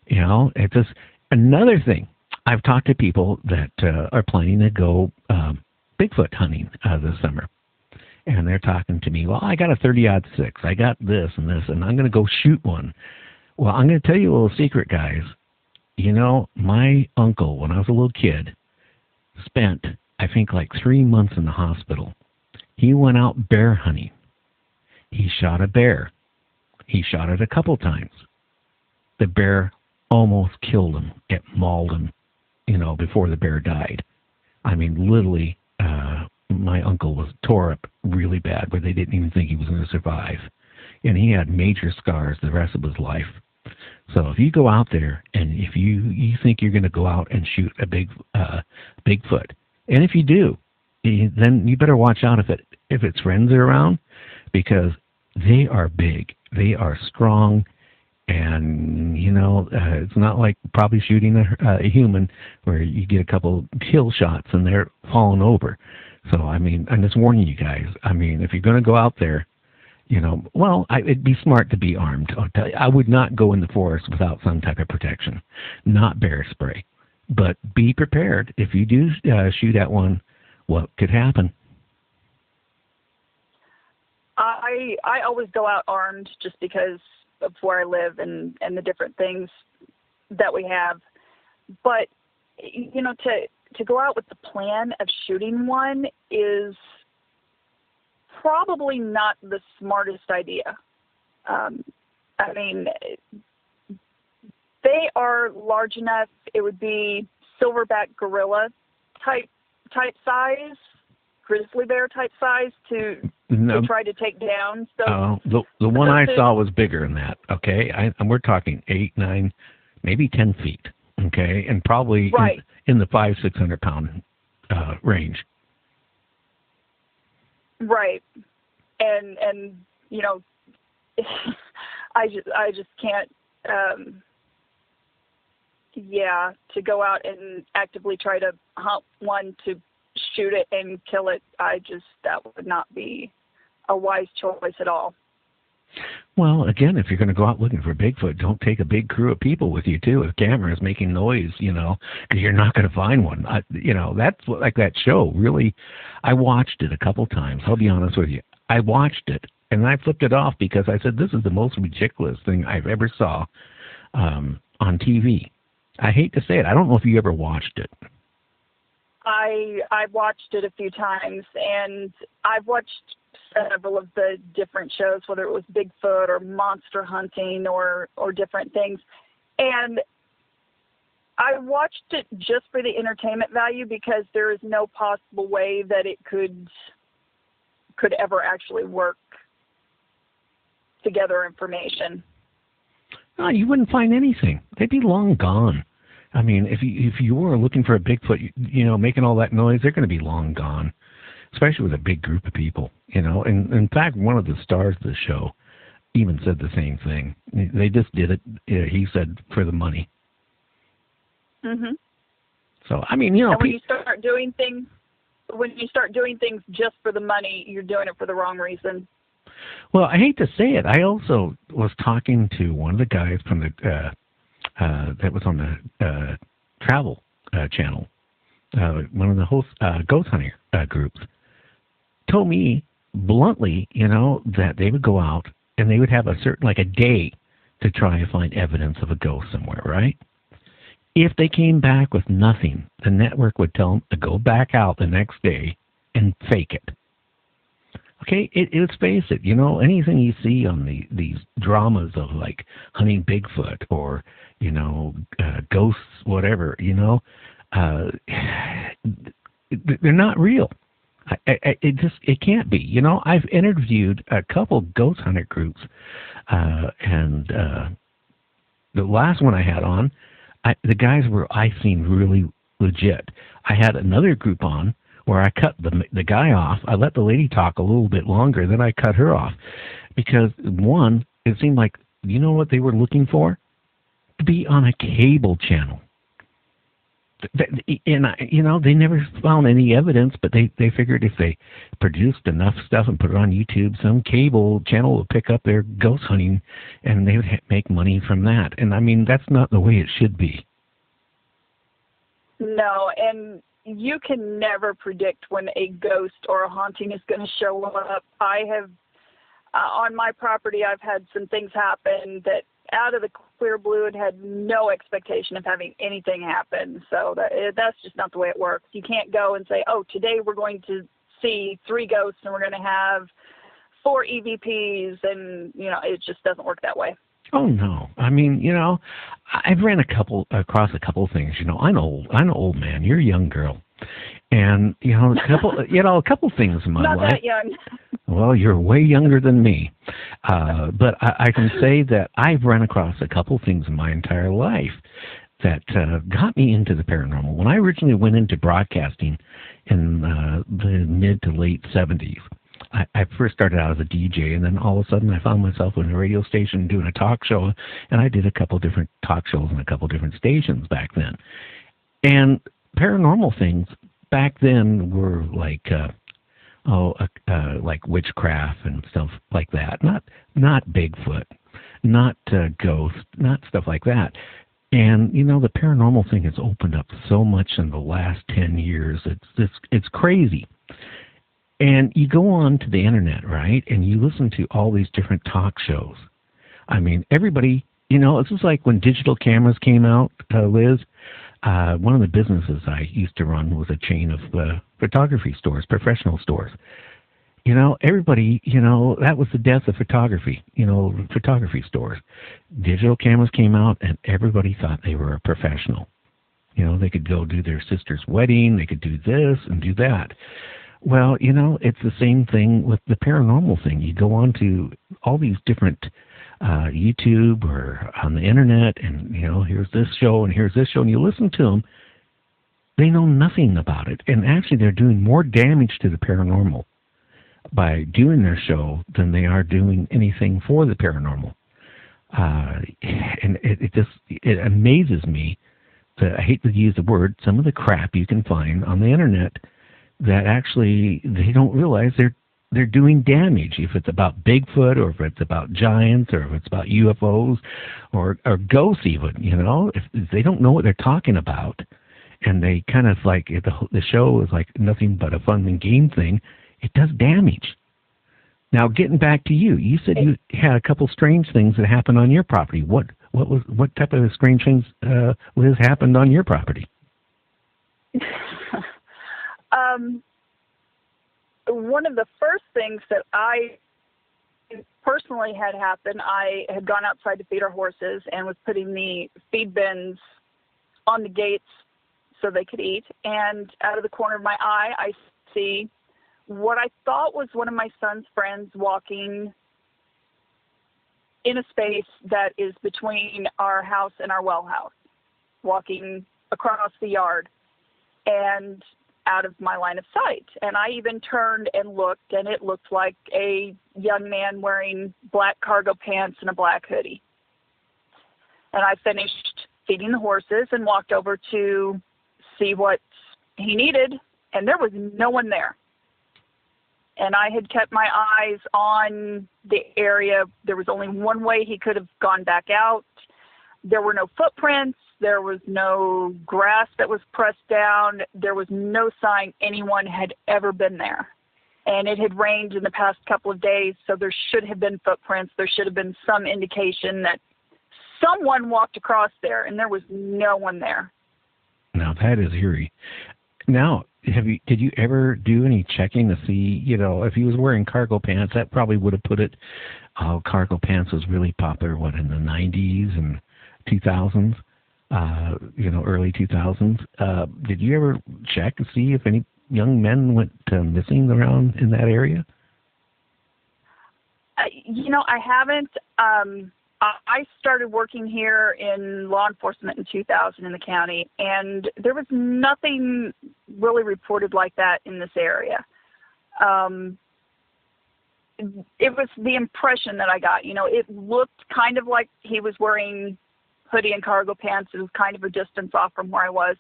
It's just another thing. I've talked to people that are planning to go Bigfoot hunting this summer. and they're talking to me. Well, I got a 30-06. I got this, and I'm going to go shoot one. Well, I'm going to tell you a little secret, guys. You know, my uncle, when I was a little kid, spent, I think, like 3 months in the hospital. He went out bear hunting. He shot a bear. He shot it a couple times. The bear almost killed him. It mauled him, you know, before the bear died. I mean, literally, my uncle was tore up really bad, where they didn't even think he was going to survive. And he had major scars the rest of his life. So if you go out there and if you think you're going to go out and shoot a Bigfoot, and if you do, then you better watch out if its friends are around, because they are big, they are strong, and you know it's not like probably shooting a human where you get a couple kill shots and they're falling over. So I mean, I'm just warning you guys. I mean, if you're going to go out there, you know, well, it'd be smart to be armed. I'll tell you, I would not go in the forest without some type of protection, not bear spray. But be prepared. If you do shoot at one, what could happen? I always go out armed just because of where I live and the different things that we have. But, you know, to go out with the plan of shooting one is probably not the smartest idea. I mean, they are large enough. It would be silverback gorilla type size, grizzly bear type size to try to take down. So the one I saw was bigger than that. Okay, and we're talking 8, 9, maybe 10 feet. Okay, and probably in the 500-600 pound range. Right, and you know, I just can't. To go out and actively try to hunt one to shoot it and kill it, that would not be a wise choice at all. Well, again, if you're going to go out looking for Bigfoot, don't take a big crew of people with you, too, with cameras making noise, you know, because you're not going to find one. You know, that's what, like that show, really, I watched it a couple times. I'll be honest with you. I watched it, and I flipped it off because I said, this is the most ridiculous thing I've ever saw on TV. I hate to say it. I don't know if you ever watched it. I watched it a few times, and I've watched several of the different shows, whether it was Bigfoot or monster hunting or different things. And I watched it just for the entertainment value because there is no possible way that it could ever actually work to gather information. No, you wouldn't find anything. They'd be long gone. I mean, if you were looking for a Bigfoot, you know, making all that noise, they're going to be long gone, especially with a big group of people, you know. And in fact, one of the stars of the show even said the same thing. They just did it, he said, for the money. Mm-hmm. So, I mean, you know. And when you start doing things just for the money, you're doing it for the wrong reason. Well, I hate to say it. I also was talking to one of the guys from the that was on the travel channel, one of the host ghost hunter groups, told me bluntly, you know, that they would go out and they would have a certain, like a day to try and find evidence of a ghost somewhere, right? If they came back with nothing, the network would tell them to go back out the next day and fake it. Okay, let's face it, you know, anything you see on these dramas of like hunting Bigfoot or, you know, ghosts, whatever, you know, they're not real. It can't be. You know, I've interviewed a couple ghost hunter groups, and the last one I had on, the guys I seemed really legit. I had another group on where I cut the guy off. I let the lady talk a little bit longer, then I cut her off. Because, one, it seemed like, you know what they were looking for? To be on a cable channel. And, you know, they never found any evidence, but they figured if they produced enough stuff and put it on YouTube, some cable channel would pick up their ghost hunting, and they would make money from that. And, I mean, that's not the way it should be. No, and you can never predict when a ghost or a haunting is going to show up. I have, on my property, I've had some things happen that out of the clear blue had no expectation of having anything happen. So that's just not the way it works. You can't go and say, oh, today we're going to see 3 ghosts and we're going to have 4 EVPs, and, it just doesn't work that way. Oh no! I mean, I've ran across a couple of things. I'm an old man. You're a young girl, and a couple things in my life. Not that young. Well, you're way younger than me, but I can say that I've run across a couple of things in my entire life that got me into the paranormal. When I originally went into broadcasting in the mid to late 70s. I first started out as a DJ, and then all of a sudden I found myself in a radio station doing a talk show, and I did a couple different talk shows on a couple different stations back then. And paranormal things back then were like witchcraft and stuff like that. Not Bigfoot, not ghosts, not stuff like that. And the paranormal thing has opened up so much in the last 10 years. It's crazy. And you go on to the internet, right, and you listen to all these different talk shows. I mean, everybody, it's just like when digital cameras came out, Liz. One of the businesses I used to run was a chain of photography stores, professional stores. Everybody, that was the death of photography, photography stores. Digital cameras came out, and everybody thought they were a professional. They could go do their sister's wedding, they could do this and do that. Well, it's the same thing with the paranormal thing. You go on to all these different YouTube or on the internet, and, here's this show and here's this show, and you listen to them. They know nothing about it. And actually, they're doing more damage to the paranormal by doing their show than they are doing anything for the paranormal. And it amazes me that, I hate to use the word, some of the crap you can find on the internet that actually they don't realize they're doing damage. If it's about Bigfoot, or if it's about giants, or if it's about UFOs, or ghosts even, if they don't know what they're talking about, and they kind of like, the show is like nothing but a fun and game thing, it does damage. Now, getting back to you, you said you had a couple strange things that happened on your property. What type of strange things, Liz, happened on your property? One of the first things that I personally had happened, I had gone outside to feed our horses and was putting the feed bins on the gates so they could eat. And out of the corner of my eye, I see what I thought was one of my son's friends walking in a space that is between our house and our well house, walking across the yard and out of my line of sight. And I even turned and looked, and it looked like a young man wearing black cargo pants and a black hoodie. And I finished feeding the horses and walked over to see what he needed, and there was no one there. And I had kept my eyes on the area. There was only one way he could have gone back out. There were no footprints. There was no grass that was pressed down. There was no sign anyone had ever been there. And it had rained in the past couple of days, so there should have been footprints. There should have been some indication that someone walked across there, and there was no one there. Now, that is eerie. Now, did you ever do any checking to see, if he was wearing cargo pants? That probably would have put it. Cargo pants was really popular, in the 90s and 2000s, early 2000s. Did you ever check to see if any young men went missing around in that area? I haven't. I started working here in law enforcement in 2000 in the county, and there was nothing really reported like that in this area. It was the impression that I got. It looked kind of like he was wearing hoodie and cargo pants. It was kind of a distance off from where I was.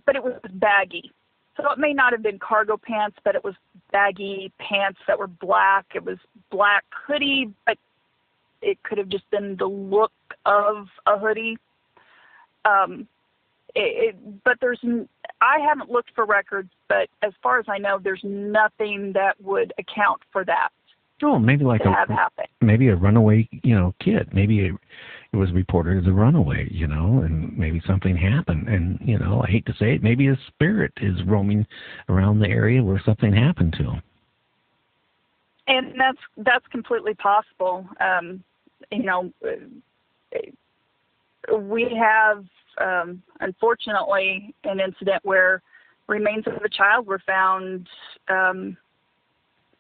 But it was baggy. So it may not have been cargo pants, but it was baggy pants that were black. It was black hoodie, but it could have just been the look of a hoodie. But I haven't looked for records, but as far as I know, there's nothing that would account for that. Oh, maybe like maybe a runaway, kid. Maybe it was reported as a runaway, and maybe something happened. And, I hate to say it, maybe a spirit is roaming around the area where something happened to him. And that's completely possible. We have, unfortunately, an incident where remains of a child were found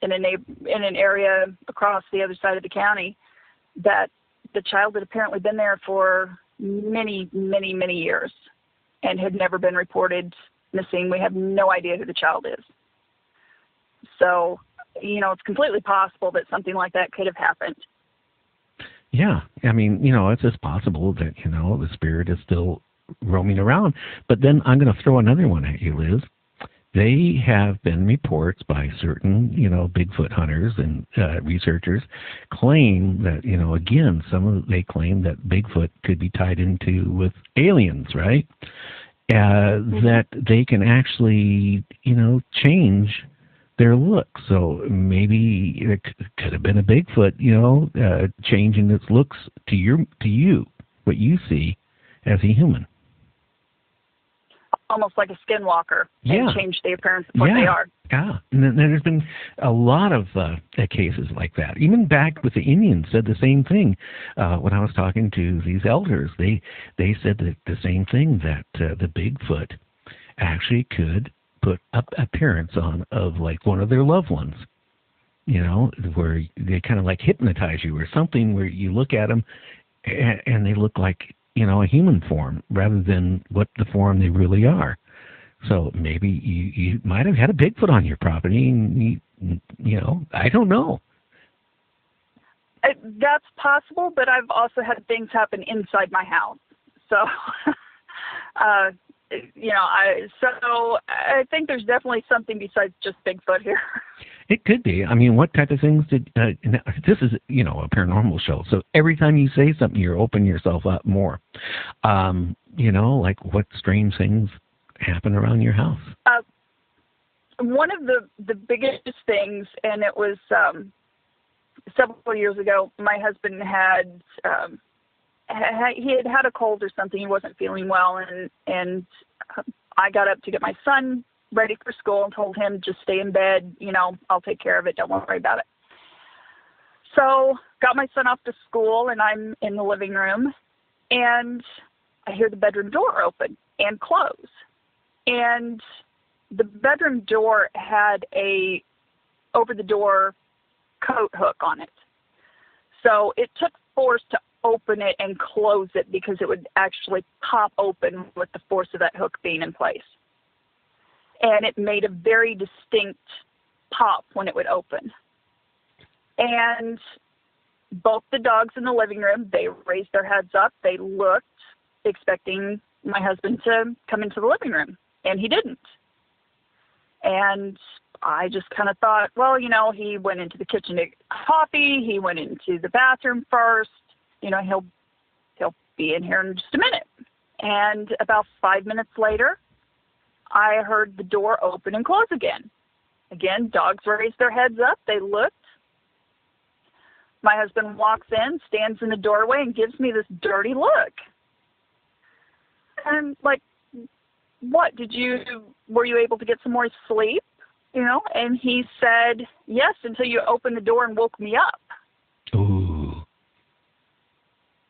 in an area across the other side of the county, that the child had apparently been there for many, many, many years and had never been reported missing. We have no idea who the child is. So, it's completely possible that something like that could have happened. Yeah. I mean, it's just possible that, the spirit is still roaming around. But then I'm going to throw another one at you, Liz. They have been reports by certain, Bigfoot hunters and researchers claim that, again, they claim that Bigfoot could be tied into with aliens, right? That they can actually, change their look. So maybe it could have been a Bigfoot, changing its looks to you, what you see as a human. Almost like a skinwalker, and change the appearance of what they are. Yeah, and then there's been a lot of cases like that. Even back with the Indians said the same thing. When I was talking to these elders, they said the same thing, that the Bigfoot actually could put up appearance on of like one of their loved ones, where they kind of like hypnotize you or something, where you look at them and they look like, a human form rather than what the form they really are. So maybe you might have had a Bigfoot on your property, and I don't know. That's possible, but I've also had things happen inside my house. So, I think there's definitely something besides just Bigfoot here. It could be. I mean, what type of things did... this is, a paranormal show, so every time you say something, you're opening yourself up more. Like what strange things happen around your house? One of the biggest things, and it was several years ago, my husband had a cold or something. He wasn't feeling well, and I got up to get my son ready for school and told him, just stay in bed, I'll take care of it, don't worry about it. So got my son off to school, and I'm in the living room, and I hear the bedroom door open and close. And the bedroom door had a over-the-door coat hook on it. So it took force to open it and close it, because it would actually pop open with the force of that hook being in place. And it made a very distinct pop when it would open. And both the dogs in the living room, they raised their heads up. They looked, expecting my husband to come into the living room, and he didn't. And I just kind of thought, well, he went into the kitchen to get coffee. He went into the bathroom first. He'll be in here in just a minute. And about 5 minutes later, I heard the door open and close again. Again, dogs raised their heads up. They looked. My husband walks in, stands in the doorway, and gives me this dirty look. And I'm like, what? Were you able to get some more sleep? And he said, yes, until you opened the door and woke me up. Ooh.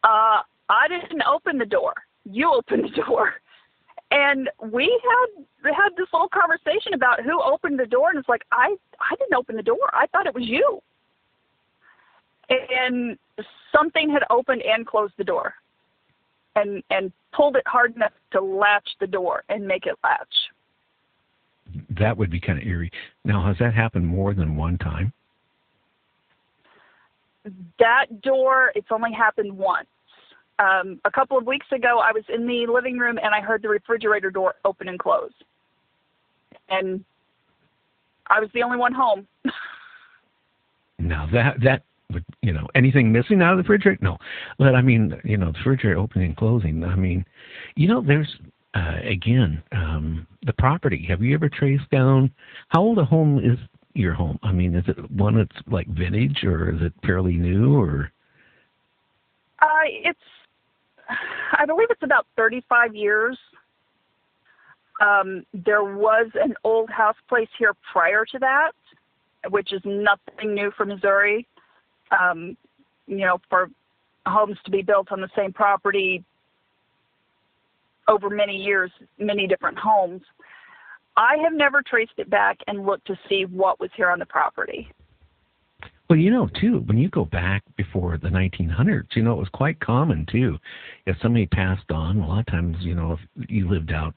I didn't open the door. You opened the door. And we had this little conversation about who opened the door, and it's like, I didn't open the door. I thought it was you. And something had opened and closed the door, and pulled it hard enough to latch the door and make it latch. That would be kind of eerie. Now, has that happened more than one time? That door, it's only happened once. A couple of weeks ago, I was in the living room, and I heard the refrigerator door open and close. And I was the only one home. Now, that would, anything missing out of the refrigerator? No. But, I mean, the refrigerator opening and closing, I mean, there's again, the property. Have you ever traced down how old a home is your home? I mean, is it one that's like vintage, or is it fairly new, or? I believe it's about 35 years. There was an old house place here prior to that, which is nothing new for Missouri. For homes to be built on the same property over many years, many different homes. I have never traced it back and looked to see what was here on the property. Well, too, when you go back before the 1900s, it was quite common, too. If somebody passed on, a lot of times, if you lived out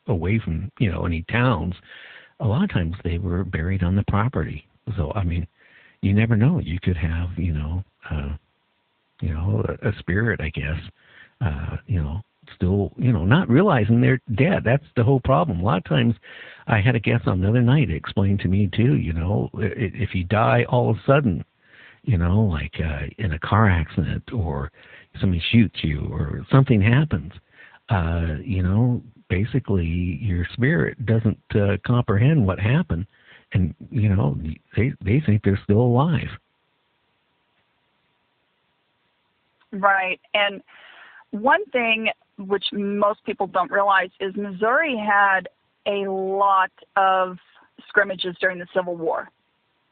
away from, any towns, a lot of times they were buried on the property. So, I mean, you never know. You could have, a spirit, I guess, still, not realizing they're dead. That's the whole problem. A lot of times, I had a guest on the other night explain to me too, if you die all of a sudden, like in a car accident, or somebody shoots you, or something happens, basically your spirit doesn't comprehend what happened, and they think they're still alive. Right. And one thing which most people don't realize is Missouri had a lot of scrimmages during the Civil War.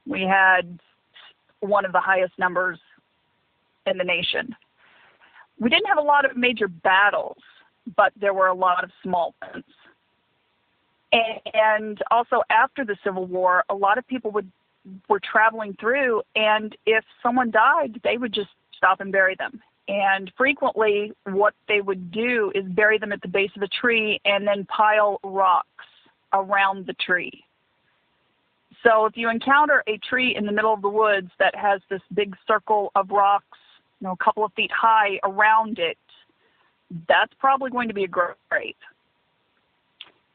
We had one of the highest numbers in the nation. We didn't have a lot of major battles, but there were a lot of small ones. And also after the Civil War, a lot of people were traveling through, and if someone died, they would just stop and bury them. And frequently what they would do is bury them at the base of a tree and then pile rocks around the tree. So if you encounter a tree in the middle of the woods that has this big circle of rocks, a couple of feet high around it, that's probably going to be a grave.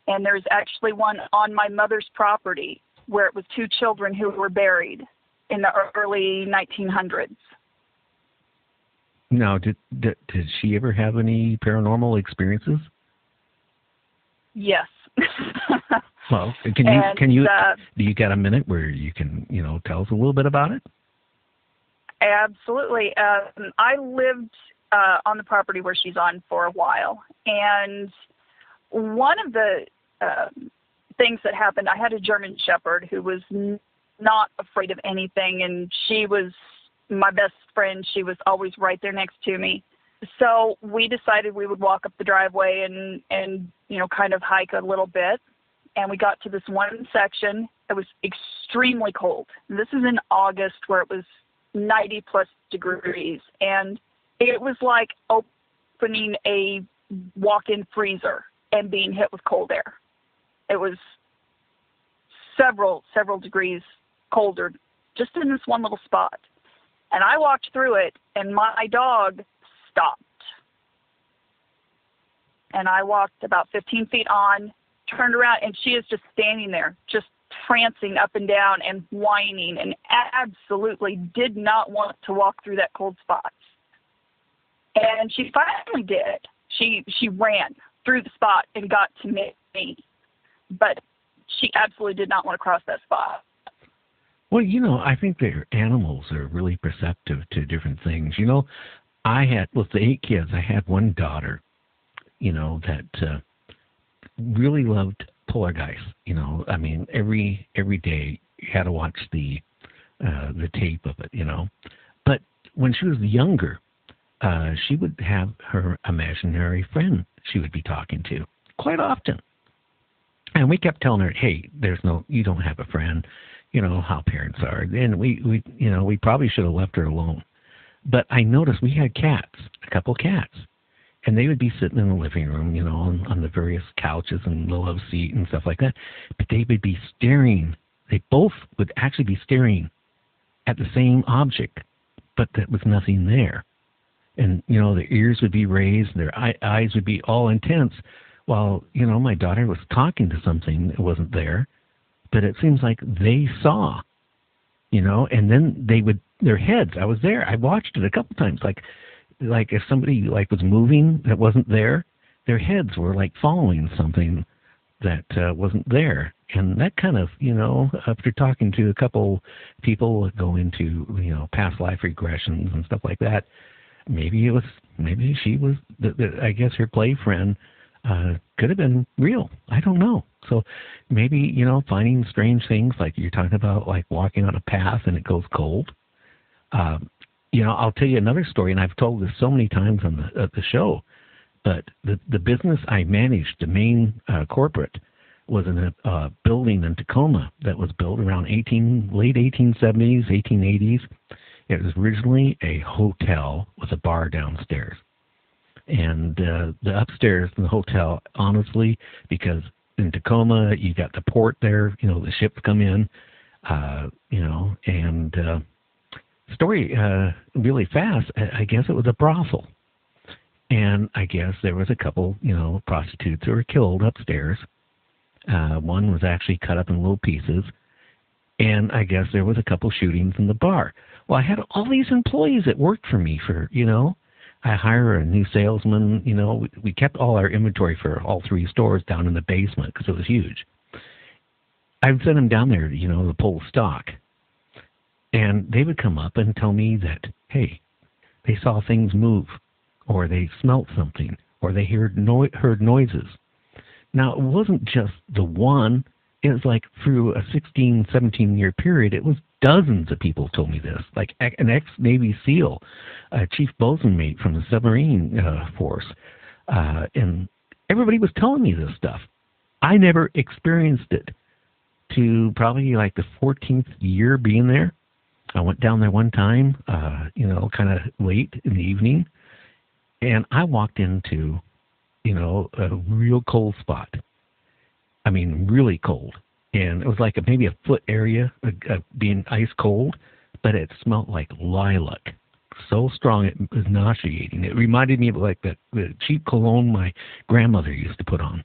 And there's actually one on my mother's property where it was 2 children who were buried in the early 1900s. Now, did she ever have any paranormal experiences? Yes. Well, do you got a minute where you can, tell us a little bit about it? Absolutely. I lived on the property where she's on for a while, and one of the things that happened, I had a German Shepherd who was not afraid of anything, and she was my best friend. She was always right there next to me. So we decided we would walk up the driveway and kind of hike a little bit. And we got to this one section. It was extremely cold. And this is in August, where it was 90 plus degrees. And it was like opening a walk-in freezer and being hit with cold air. It was several degrees colder just in this one little spot. And I walked through it, and my dog stopped. And I walked about 15 feet on, turned around, and she is just standing there, just prancing up and down and whining, and absolutely did not want to walk through that cold spot. And she finally did. She ran through the spot and got to me. But she absolutely did not want to cross that spot. Well, I think their animals are really perceptive to different things. I had, with the 8 kids, I had one daughter, that really loved poltergeist. I mean, every day you had to watch the tape of it, But when she was younger, she would have her imaginary friend she would be talking to quite often. And we kept telling her, hey, you don't have a friend. How parents are. And we probably should have left her alone. But I noticed we had cats, a couple cats, and they would be sitting in the living room, on the various couches and the love seat and stuff like that. But they would be staring. They both would actually be staring at the same object, but there was nothing there. And, their ears would be raised, and their eyes would be all intense, while, my daughter was talking to something that wasn't there. But it seems like they saw, and then their heads, I was there. I watched it a couple times, like if somebody was moving that wasn't there, their heads were like following something that wasn't there. And that kind of, after talking to a couple people that go into, past life regressions and stuff like that, maybe she was, I guess her play friend could have been real. I don't know. So maybe, finding strange things like you're talking about, like walking on a path and it goes cold. I'll tell you another story, and I've told this so many times on the show, but the business I managed, the main corporate, was in a building in Tacoma that was built around late 1870s, 1880s. It was originally a hotel with a bar downstairs. And the upstairs in the hotel, honestly, because in Tacoma, you got the port there, the ships come in, story really fast, I guess it was a brothel. And I guess there was a couple, prostitutes who were killed upstairs. One was actually cut up in little pieces. And I guess there was a couple shootings in the bar. Well, I had all these employees that worked for me for, I hired a new salesman. We kept all our inventory for all three stores down in the basement because it was huge. I'd send them down there, to pull stock. And they would come up and tell me that, hey, they saw things move, or they smelt something, or they heard noises. Now, it wasn't just the one. It was like through a 16, 17-year period, it was dozens of people told me this, like an ex-Navy SEAL, a chief bosun mate from the submarine force. And everybody was telling me this stuff. I never experienced it to probably like the 14th year being there. I went down there one time, kind of late in the evening, and I walked into, a real cold spot. I mean, really cold. And it was like maybe a foot area being ice cold, but it smelled like lilac. So strong it was nauseating. It reminded me of like the cheap cologne my grandmother used to put on.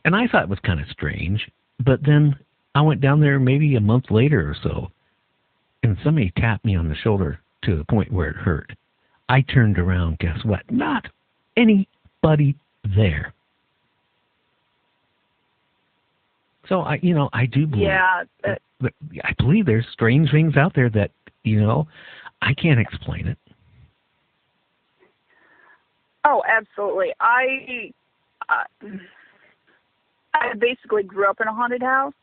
And I thought it was kind of strange, but then I went down there maybe a month later or so, and somebody tapped me on the shoulder to the point where it hurt. I turned around, guess what? Not anybody there. So I do believe. Yeah. I believe there's strange things out there that I can't explain it. Oh, absolutely. I basically grew up in a haunted house,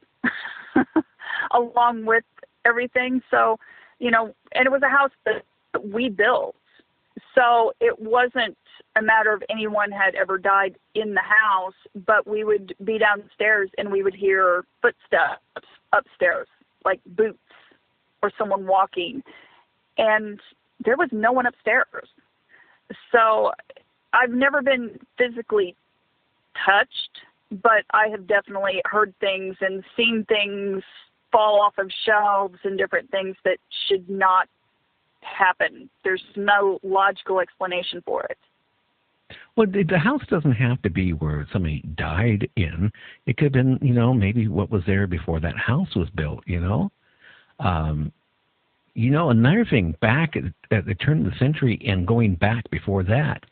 along with everything. So, and it was a house that we built. So it wasn't a matter of anyone had ever died in the house, but we would be downstairs and we would hear footsteps upstairs, like boots or someone walking. And there was no one upstairs. So I've never been physically touched, but I have definitely heard things and seen things fall off of shelves and different things that should not happen. There's no logical explanation for it. Well, the house doesn't have to be where somebody died in. It could have been, maybe what was there before that house was built, Another thing, back at the turn of the century and going back before that,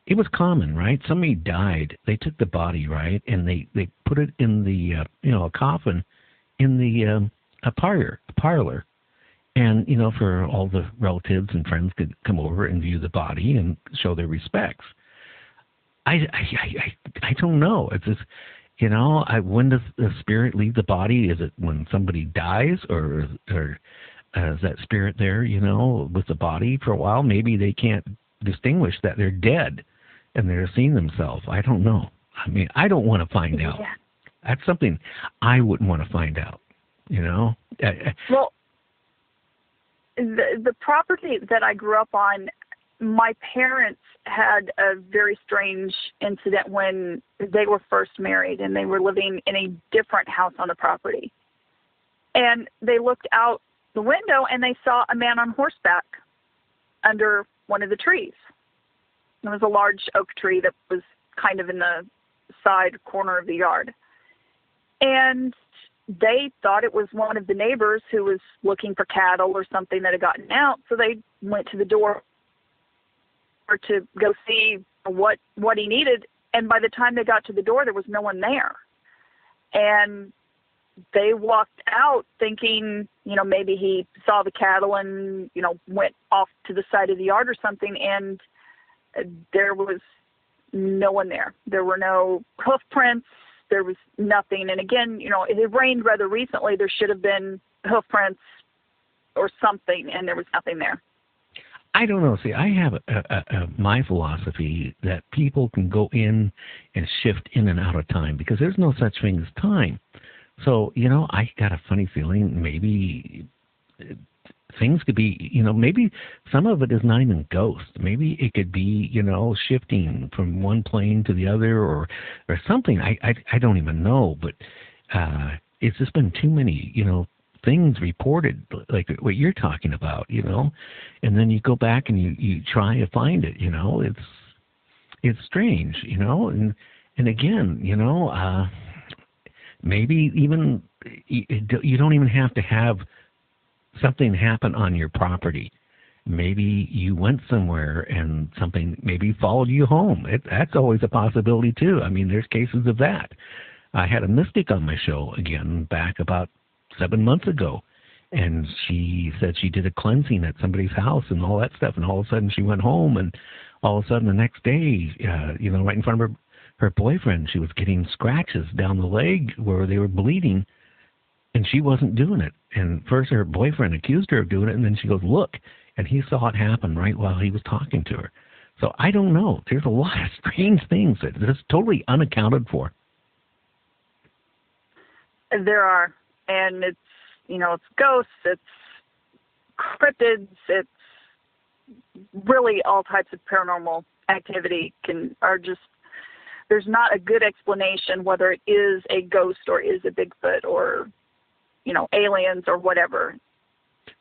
it was common, right? Somebody died. They took the body, right, and they put it in the, a coffin in the a parlor. And, for all the relatives and friends could come over and view the body and show their respects. I don't know. It's just, when does the spirit leave the body? Is it when somebody dies, or is that spirit there, with the body for a while? Maybe they can't distinguish that they're dead and they're seeing themselves. I don't know. I mean, I don't want to find out. Yeah. That's something I wouldn't want to find out, Well, the property that I grew up on, my parents had a very strange incident when they were first married and they were living in a different house on the property. And they looked out the window and they saw a man on horseback under one of the trees. There was a large oak tree that was kind of in the side corner of the yard. And they thought it was one of the neighbors who was looking for cattle or something that had gotten out. So they went to the door to go see what he needed. And by the time they got to the door, there was no one there. And they walked out thinking, maybe he saw the cattle and, went off to the side of the yard or something. And there was no one there. There were no hoof prints. There was nothing. And again, it rained rather recently. There should have been hoof prints or something, and there was nothing there. I don't know. See, I have my philosophy that people can go in and shift in and out of time because there's no such thing as time. So, I got a funny feeling maybe things could be, maybe some of it is not even ghost. Maybe it could be, shifting from one plane to the other or something. I don't even know, but it's just been too many, things reported like what you're talking about, and then you go back and you try to find it, it's strange, and again, maybe even you don't even have to have something happen on your property. Maybe you went somewhere and something maybe followed you home. That's always a possibility too. I mean, there's cases of that. I had a mystic on my show again back about 7 months ago, and she said she did a cleansing at somebody's house and all that stuff, and all of a sudden she went home, and all of a sudden the next day, right in front of her boyfriend, she was getting scratches down the leg where they were bleeding, and she wasn't doing it. And first her boyfriend accused her of doing it, and then she goes, look, and he saw it happen right while he was talking to her. So I don't know. There's a lot of strange things that are just totally unaccounted for. There are. And it's, it's ghosts, it's cryptids, it's really all types of paranormal activity there's not a good explanation whether it is a ghost or is a Bigfoot or, aliens or whatever.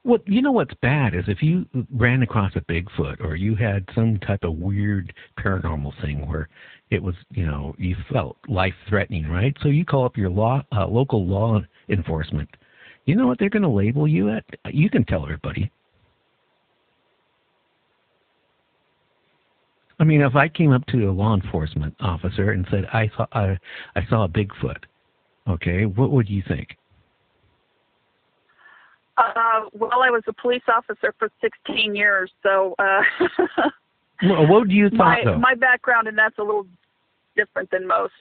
Well, what's bad is if you ran across a Bigfoot or you had some type of weird paranormal thing where it was, you felt life-threatening, right? So you call up your local law enforcement. You know what they're going to label you at? You can tell everybody. I mean, if I came up to a law enforcement officer and said, I saw a Bigfoot, okay, what would you think? Well, I was a police officer for 16 years, so... Well, what do you think, though? My background in that's a little different than most.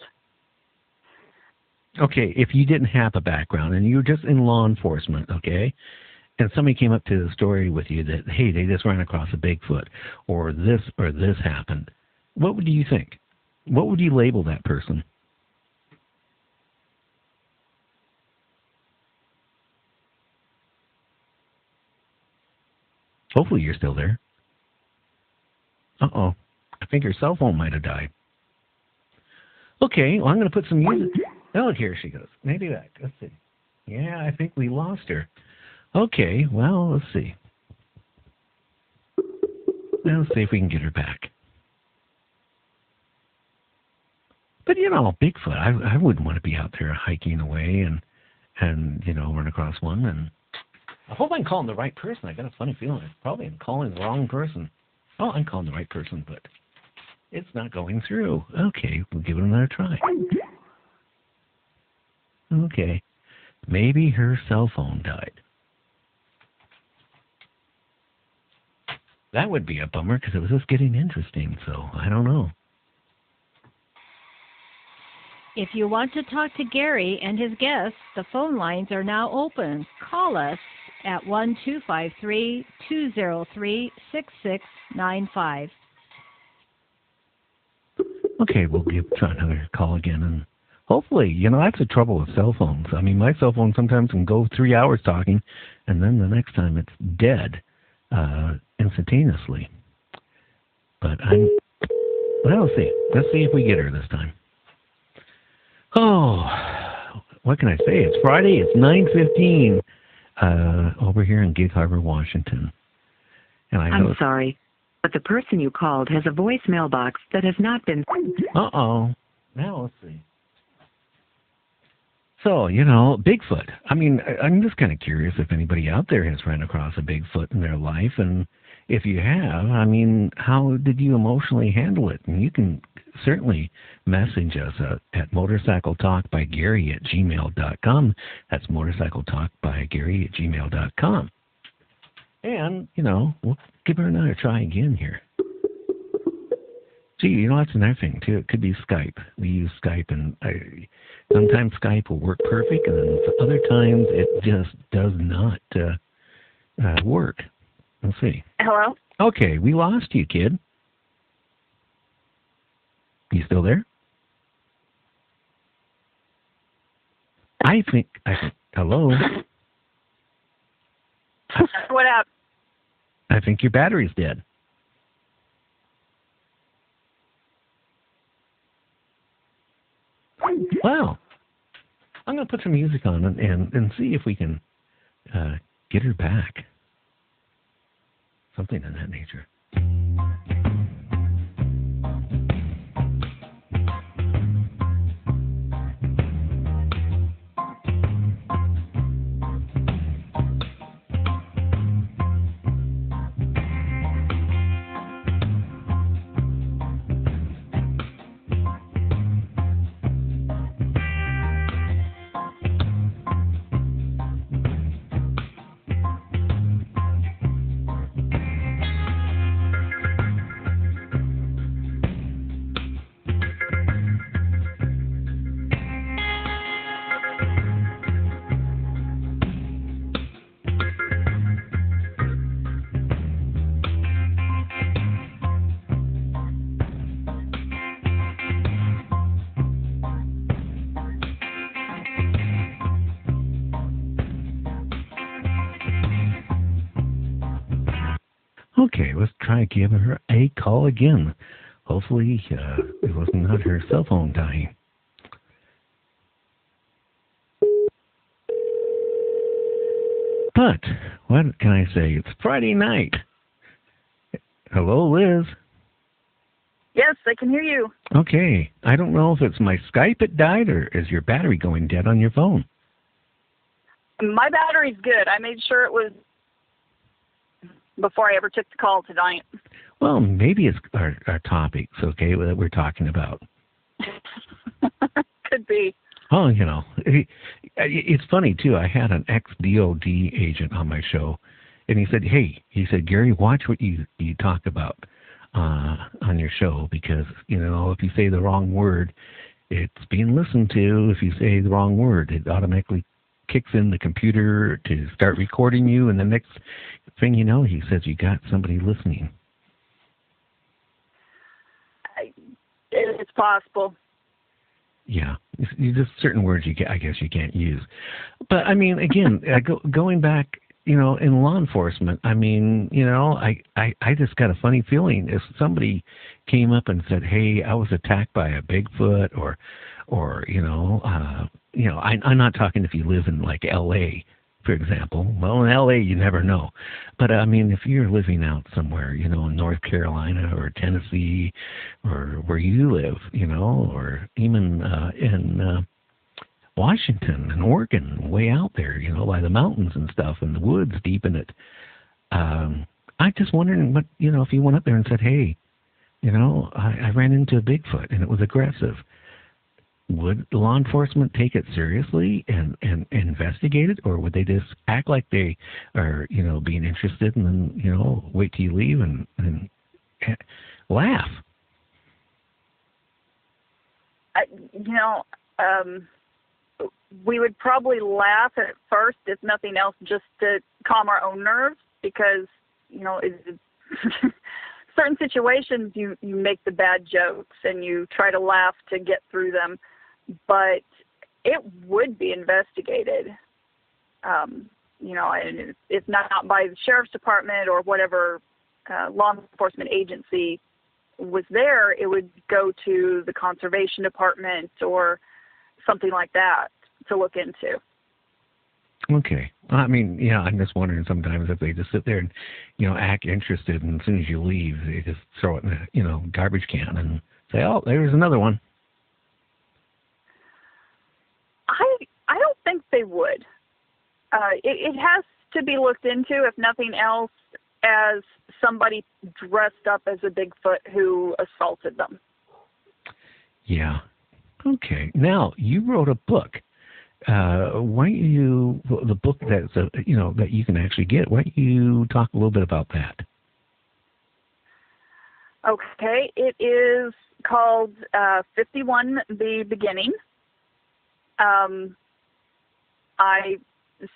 Okay, if you didn't have a background and you were just in law enforcement, okay, and somebody came up to the story with you that, hey, they just ran across a Bigfoot or this happened, what would you think? What would you label that person? Hopefully you're still there. Uh-oh. I think your cell phone might have died. Okay, well, I'm going to put some music. Oh, here she goes. Maybe that. Let's see. Yeah, I think we lost her. Okay, well, let's see. Let's see if we can get her back. But, Bigfoot, I wouldn't want to be out there hiking away and run across one. And I hope I'm calling the right person. I got a funny feeling I probably am calling the wrong person. Oh, I'm calling the right person, but it's not going through. Okay, we'll give it another try. Okay, maybe her cell phone died. That would be a bummer because it was just getting interesting, so I don't know. If you want to talk to Gary and his guests, the phone lines are now open. Call us at 1-253-203-6695. Okay, we'll try another call again, and hopefully, that's the trouble with cell phones. I mean, my cell phone sometimes can go 3 hours talking, and then the next time it's dead instantaneously. But let's see. Let's see if we get her this time. Oh, what can I say? It's Friday. It's 9:15 over here in Gig Harbor, Washington. And I'm sorry, but the person you called has a voicemail box that has not been... Uh-oh. Now let's see. So, Bigfoot. I mean, I'm just kind of curious if anybody out there has run across a Bigfoot in their life, and if you have, I mean, how did you emotionally handle it? And you can certainly message us at motorcycletalkbygary@gmail.com. That's motorcycletalkbygary@gmail.com. And, we'll give her another try again here. Gee, that's another thing, too. It could be Skype. We use Skype, and sometimes Skype will work perfect, and then other times it just does not work. Let's see. Hello? Okay, we lost you, kid. You still there? I think hello? What happened? I think your battery's dead. Well, I'm going to put some music on and see if we can get her back. Something of that nature. Okay, let's try giving her a call again. Hopefully, it was not her cell phone dying. But, what can I say? It's Friday night. Hello, Liz. Yes, I can hear you. Okay, I don't know if it's my Skype that died or is your battery going dead on your phone? My battery's good. I made sure it was before I ever took the call tonight. Well, maybe it's our topics, okay, that we're talking about. Could be. Oh, it's funny, too. I had an ex-DOD agent on my show, and he said, Gary, watch what you talk about on your show, because, if you say the wrong word, it's being listened to. If you say the wrong word, it automatically kicks in the computer to start recording you, and the next thing you know, he says you got somebody listening. It's possible. Yeah, just certain words I guess you can't use. But I mean, again, going back, in law enforcement, I mean, I just got a funny feeling if somebody came up and said, "Hey, I was attacked by a Bigfoot," or I'm not talking if you live in like L.A., for example. Well, in L.A. you never know. But I mean, if you're living out somewhere, in North Carolina or Tennessee or where you live, or even in Washington and Oregon, way out there, by the mountains and stuff and the woods deep in it. I'm just wondering what, if you went up there and said, "Hey, I ran into a Bigfoot and it was aggressive." Would law enforcement take it seriously and investigate it, or would they just act like they are, being interested and then, wait till you leave and laugh? We would probably laugh at first, if nothing else, just to calm our own nerves, because, certain situations you make the bad jokes and you try to laugh to get through them. But it would be investigated, and if not by the sheriff's department or whatever law enforcement agency was there, it would go to the conservation department or something like that to look into. Okay. I mean, yeah, I'm just wondering sometimes if they just sit there and, act interested, and as soon as you leave, they just throw it in a, garbage can and say, "Oh, there's another one." I don't think they would. It has to be looked into, if nothing else, as somebody dressed up as a Bigfoot who assaulted them. Yeah. Okay. Now, you wrote a book. Why don't you, the book that's, that you can actually get, why don't you talk a little bit about that? Okay. It is called 51 The Beginning. I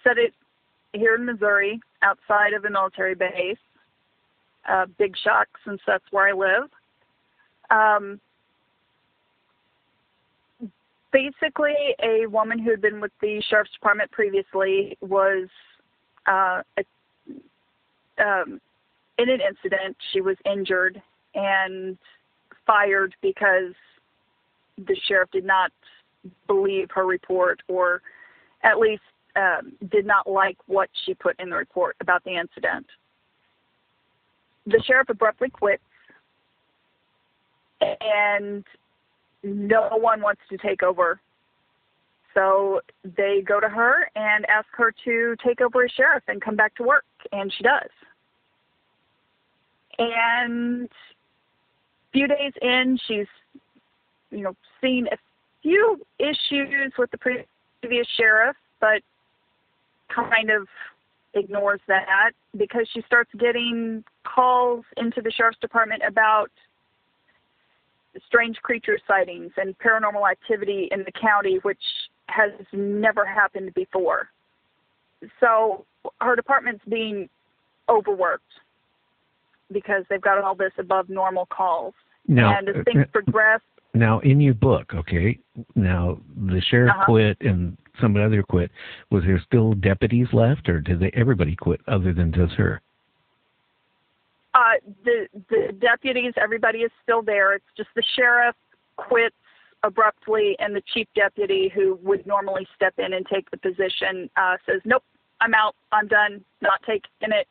set it here in Missouri, outside of a military base. Big shock, since that's where I live. Basically, a woman who had been with the sheriff's department previously was in an incident. She was injured and fired because the sheriff did not believe her report, or at least did not like what she put in the report about the incident. The sheriff abruptly quits, and no one wants to take over. So they go to her and ask her to take over as sheriff and come back to work, and she does. And a few days in, she's, seen a few issues with the previous sheriff, but kind of ignores that because she starts getting calls into the sheriff's department about strange creature sightings and paranormal activity in the county, which has never happened before. So her department's being overworked because they've got all this above normal calls. Now, and as things progress... Now, in your book, okay, now the sheriff quit and somebody other quit. Was there still deputies left, or did everybody quit other than just her? The deputies, everybody is still there. It's just the sheriff quits abruptly, and the chief deputy, who would normally step in and take the position, says, nope, I'm out, I'm done, not taking it.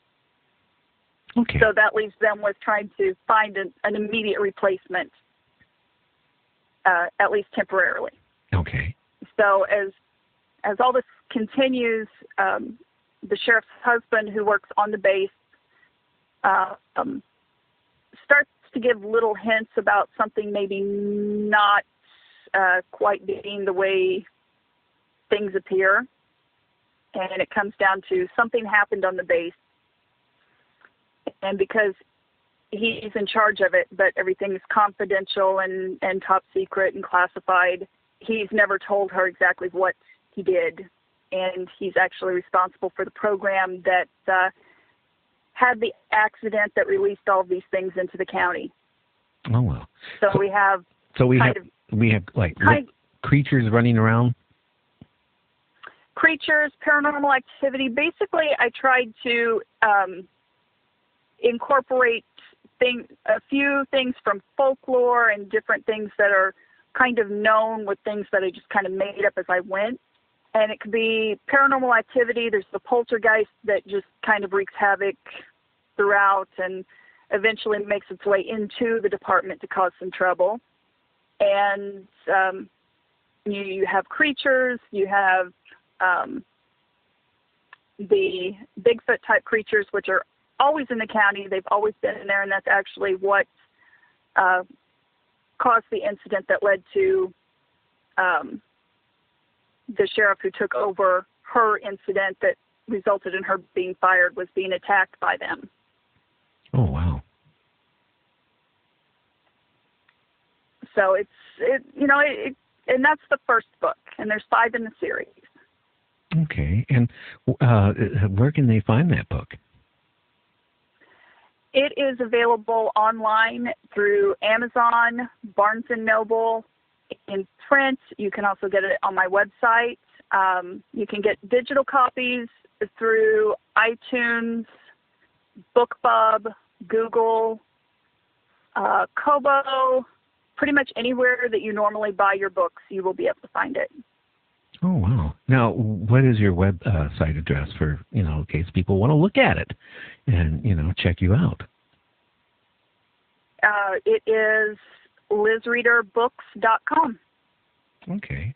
Okay. So that leaves them with trying to find an immediate replacement, at least temporarily. Okay. So as all this continues, the sheriff's husband, who works on the base, starts to give little hints about something maybe not quite being the way things appear. And it comes down to something happened on the base. And because he's in charge of it, but everything is confidential and top secret and classified, he's never told her exactly what he did. And he's actually responsible for the program that had the accident that released all of these things into the county. Oh, well. So we have creatures running around? Creatures, paranormal activity. Basically, I tried to incorporate a few things from folklore and different things that are kind of known with things that I just kind of made up as I went. And it could be paranormal activity. There's the poltergeist that just kind of wreaks havoc throughout and eventually makes its way into the department to cause some trouble. And you have creatures, you have the Bigfoot type creatures, which are always in the county. They've always been in there, and that's actually what caused the incident that led to the sheriff who took over her incident that resulted in her being fired, was being attacked by them. Oh, wow. So and that's the first book, and there's 5 in the series. Okay. And where can they find that book? It is available online through Amazon, Barnes & Noble, in print. You can also get it on my website. You can get digital copies through iTunes, BookBub, Google, Kobo. Pretty much anywhere that you normally buy your books, you will be able to find it. Oh, wow. Now, what is your website address for, in case people want to look at it and, check you out? It is lizreaderbooks.com. Okay.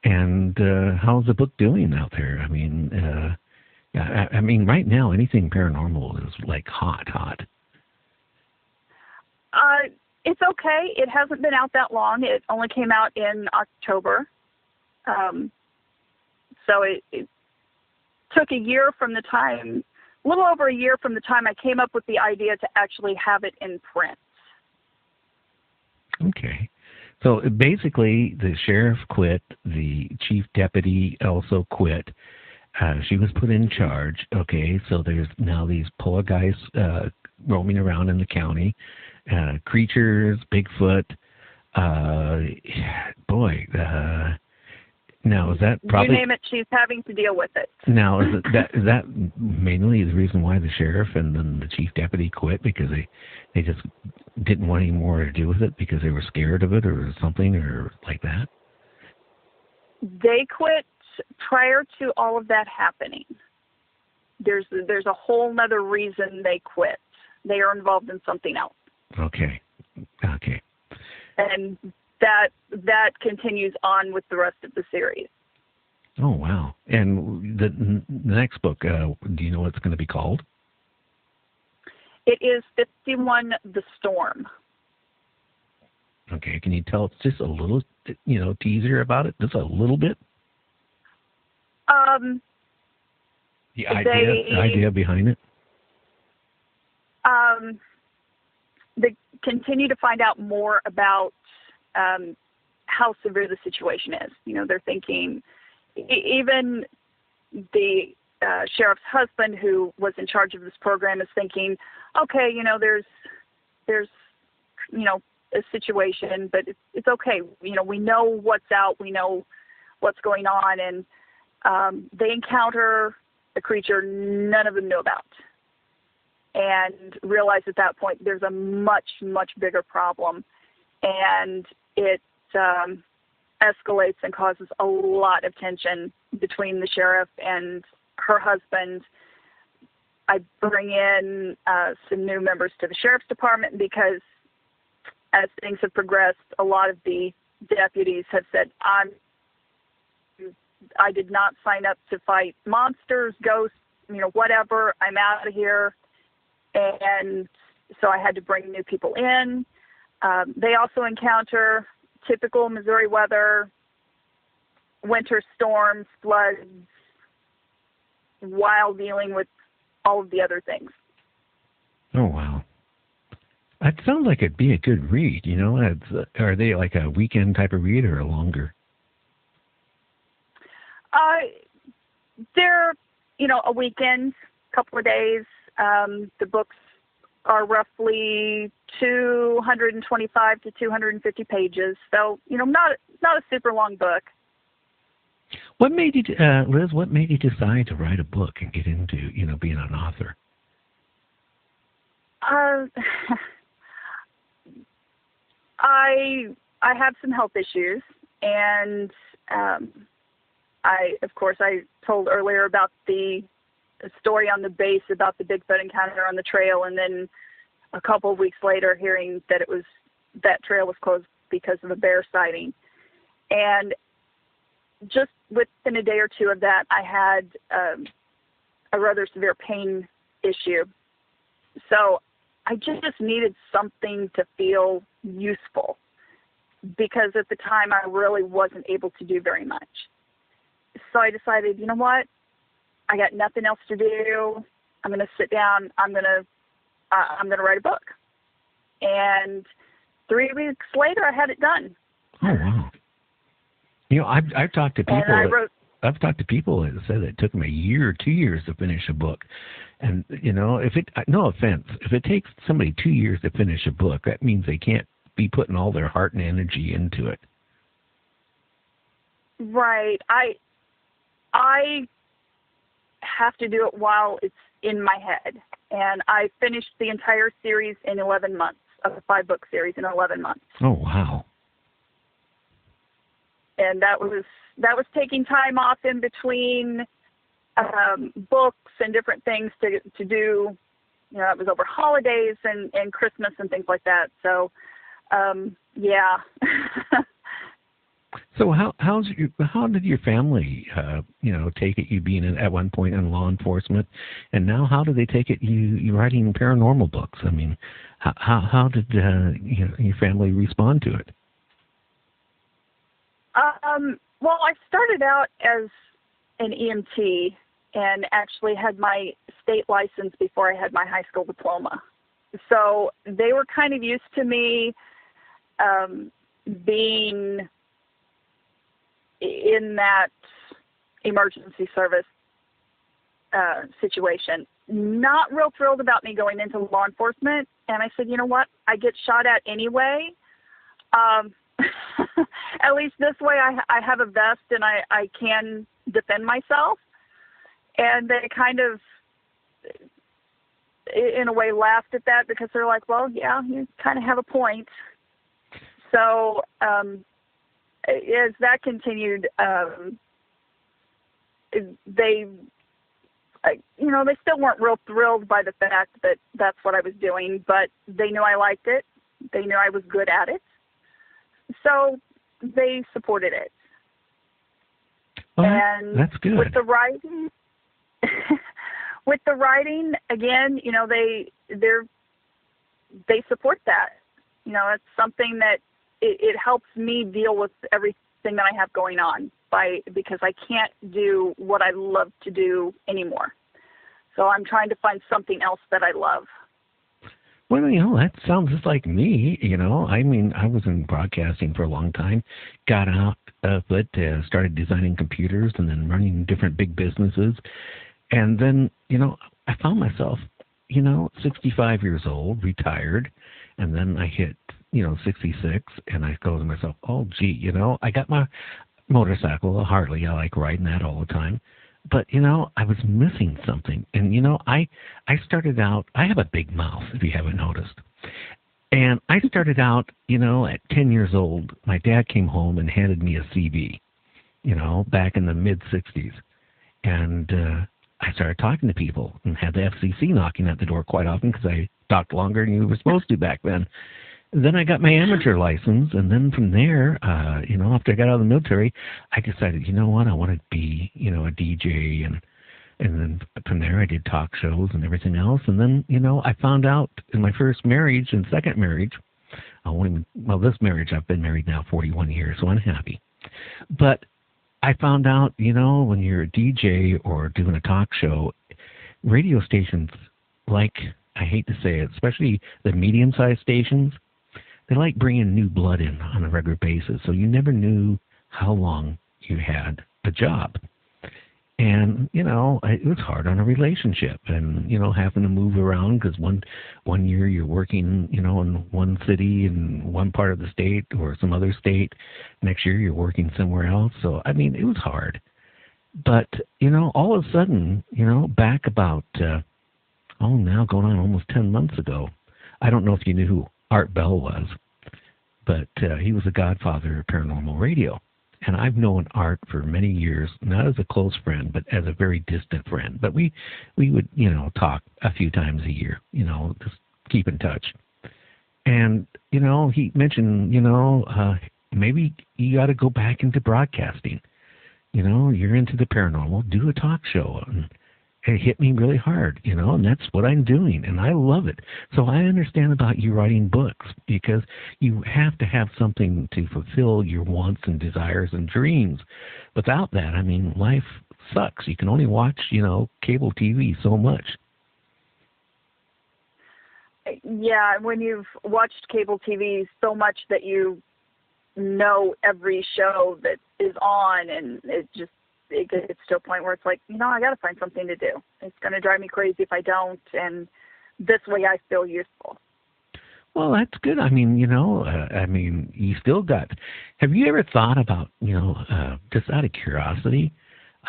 And how's the book doing out there? I mean, I mean, right now, anything paranormal is like hot. It's okay. It hasn't been out that long. It only came out in October. So it took a little over a year from the time I came up with the idea to actually have it in print. Okay. So basically, the sheriff quit. The chief deputy also quit. She was put in charge. Okay, so there's now these poltergeists roaming around in the county. Creatures, Bigfoot. Now is that probably? You name it, she's having to deal with it. Now is that mainly the reason why the sheriff and then the chief deputy quit, because they just didn't want any more to do with it because they were scared of it or something or like that? They quit prior to all of that happening. There's a whole nother reason they quit. They are involved in something else. Okay. And that continues on with the rest of the series. Oh, wow. And the next book, do you know what it's going to be called? It is 51 The Storm. Okay. Can you tell us just a little, teaser about it? Just a little bit? The idea behind it? They continue to find out more about how severe the situation is. They're thinking, even the sheriff's husband, who was in charge of this program, is thinking, okay, there's a situation, but it's okay. We know what's out. We know what's going on. And they encounter a creature none of them knew about, and realize at that point there's a much, much bigger problem. And it escalates and causes a lot of tension between the sheriff and her husband. I bring in some new members to the sheriff's department because as things have progressed, a lot of the deputies have said, I did not sign up to fight monsters, ghosts, whatever. I'm out of here. And so I had to bring new people in. They also encounter typical Missouri weather, winter storms, floods, while dealing with all of the other things. Oh, wow. That sounds like it'd be a good read, Are they like a weekend type of read or a longer? They're, a weekend, couple of days. The books are roughly 225 to 250 pages. So, not a super long book. What made you, Liz, what made you decide to write a book and get into, being an author? I have some health issues, and I told earlier about the story on the base about the Bigfoot encounter on the trail, and then a couple of weeks later hearing that that trail was closed because of a bear sighting. And just within a day or two of that, I had a rather severe pain issue. So I just needed something to feel useful, because at the time I really wasn't able to do very much. So I decided, you know what? I got nothing else to do. I'm going to sit down. I'm going to write a book. And 3 weeks later, I had it done. Oh, wow. I've talked to people. I've talked to people that said it took them a year or 2 years to finish a book. And, no offense, if it takes somebody 2 years to finish a book, that means they can't be putting all their heart and energy into it. Right. I have to do it while it's in my head. And I finished the entire series in 11 months, of a 5-book series in 11 months. Oh, wow. And that was taking time off in between books and different things to do. It was over holidays and Christmas and things like that. So, yeah. So how did your family take it, you being at one point in law enforcement, and now how do they take it you writing paranormal books? I mean, how did your family respond to it? Well, I started out as an EMT and actually had my state license before I had my high school diploma. So they were kind of used to me being in that emergency service situation. Not real thrilled about me going into law enforcement. And I said, you know what? I get shot at anyway. At least this way I have a vest and I can defend myself. And they kind of, in a way, laughed at that because they're like, well, yeah, you kind of have a point. So as that continued, they still weren't real thrilled by the fact that that's what I was doing, but they knew I liked it. They knew I was good at it. So they supported it. Oh, and that's good. With the writing, again, they support that. It's something that it helps me deal with everything that I have going on because I can't do what I love to do anymore. So I'm trying to find something else that I love. Well, that sounds just like me, I mean, I was in broadcasting for a long time, got out of it, started designing computers and then running different big businesses. And then, I found myself, 65 years old, retired, and then I hit, 66, and I go to myself, oh, gee, I got my motorcycle, a Harley. I like riding that all the time. But, I was missing something. And, I started out, I have a big mouth, if you haven't noticed. And I started out, at 10 years old, my dad came home and handed me a CB, back in the mid-'60s. And I started talking to people and had the FCC knocking at the door quite often because I talked longer than you were supposed to back then. And then I got my amateur license, and then from there, after I got out of the military, I decided, I want to be, a DJ, and then from there I did talk shows and everything else. And then, I found out in my first marriage and second marriage, this marriage, I've been married now 41 years, so I'm happy. But I found out, when you're a DJ or doing a talk show, radio stations, like, I hate to say it, especially the medium-sized stations, they like bringing new blood in on a regular basis, so you never knew how long you had a job. And, it was hard on a relationship and, having to move around because one year you're working, in one city in one part of the state or some other state. Next year you're working somewhere else. So, I mean, it was hard. But, all of a sudden, back about, now going on almost 10 months ago, I don't know if you knew who Art Bell was, but he was the godfather of paranormal radio. And I've known Art for many years, not as a close friend, but as a very distant friend. But we would, talk a few times a year, just keep in touch. And, he mentioned, maybe you got to go back into broadcasting. You're into the paranormal, do a talk show. And it hit me really hard, and that's what I'm doing, and I love it. So I understand about you writing books because you have to have something to fulfill your wants and desires and dreams. Without that, I mean, life sucks. You can only watch, cable TV so much. Yeah, when you've watched cable TV so much that you know every show that is on, and it gets to a point where it's like, I got to find something to do. It's going to drive me crazy if I don't, and this way I feel useful. Well, that's good. I mean, you still got. Have you ever thought about, just out of curiosity,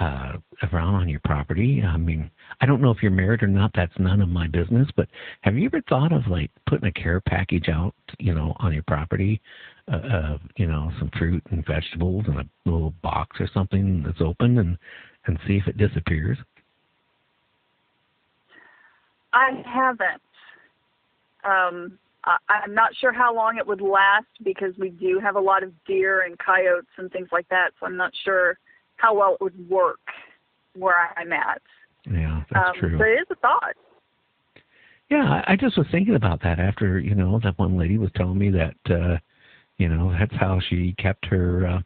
around on your property? I mean, I don't know if you're married or not. That's none of my business. But have you ever thought of like putting a care package out, on your property? Some fruit and vegetables in a little box or something that's open and see if it disappears? I haven't. I'm not sure how long it would last because we do have a lot of deer and coyotes and things like that. So I'm not sure how well it would work where I'm at. Yeah, that's true. But it is a thought. Yeah, I just was thinking about that after, that one lady was telling me that, that's how she kept her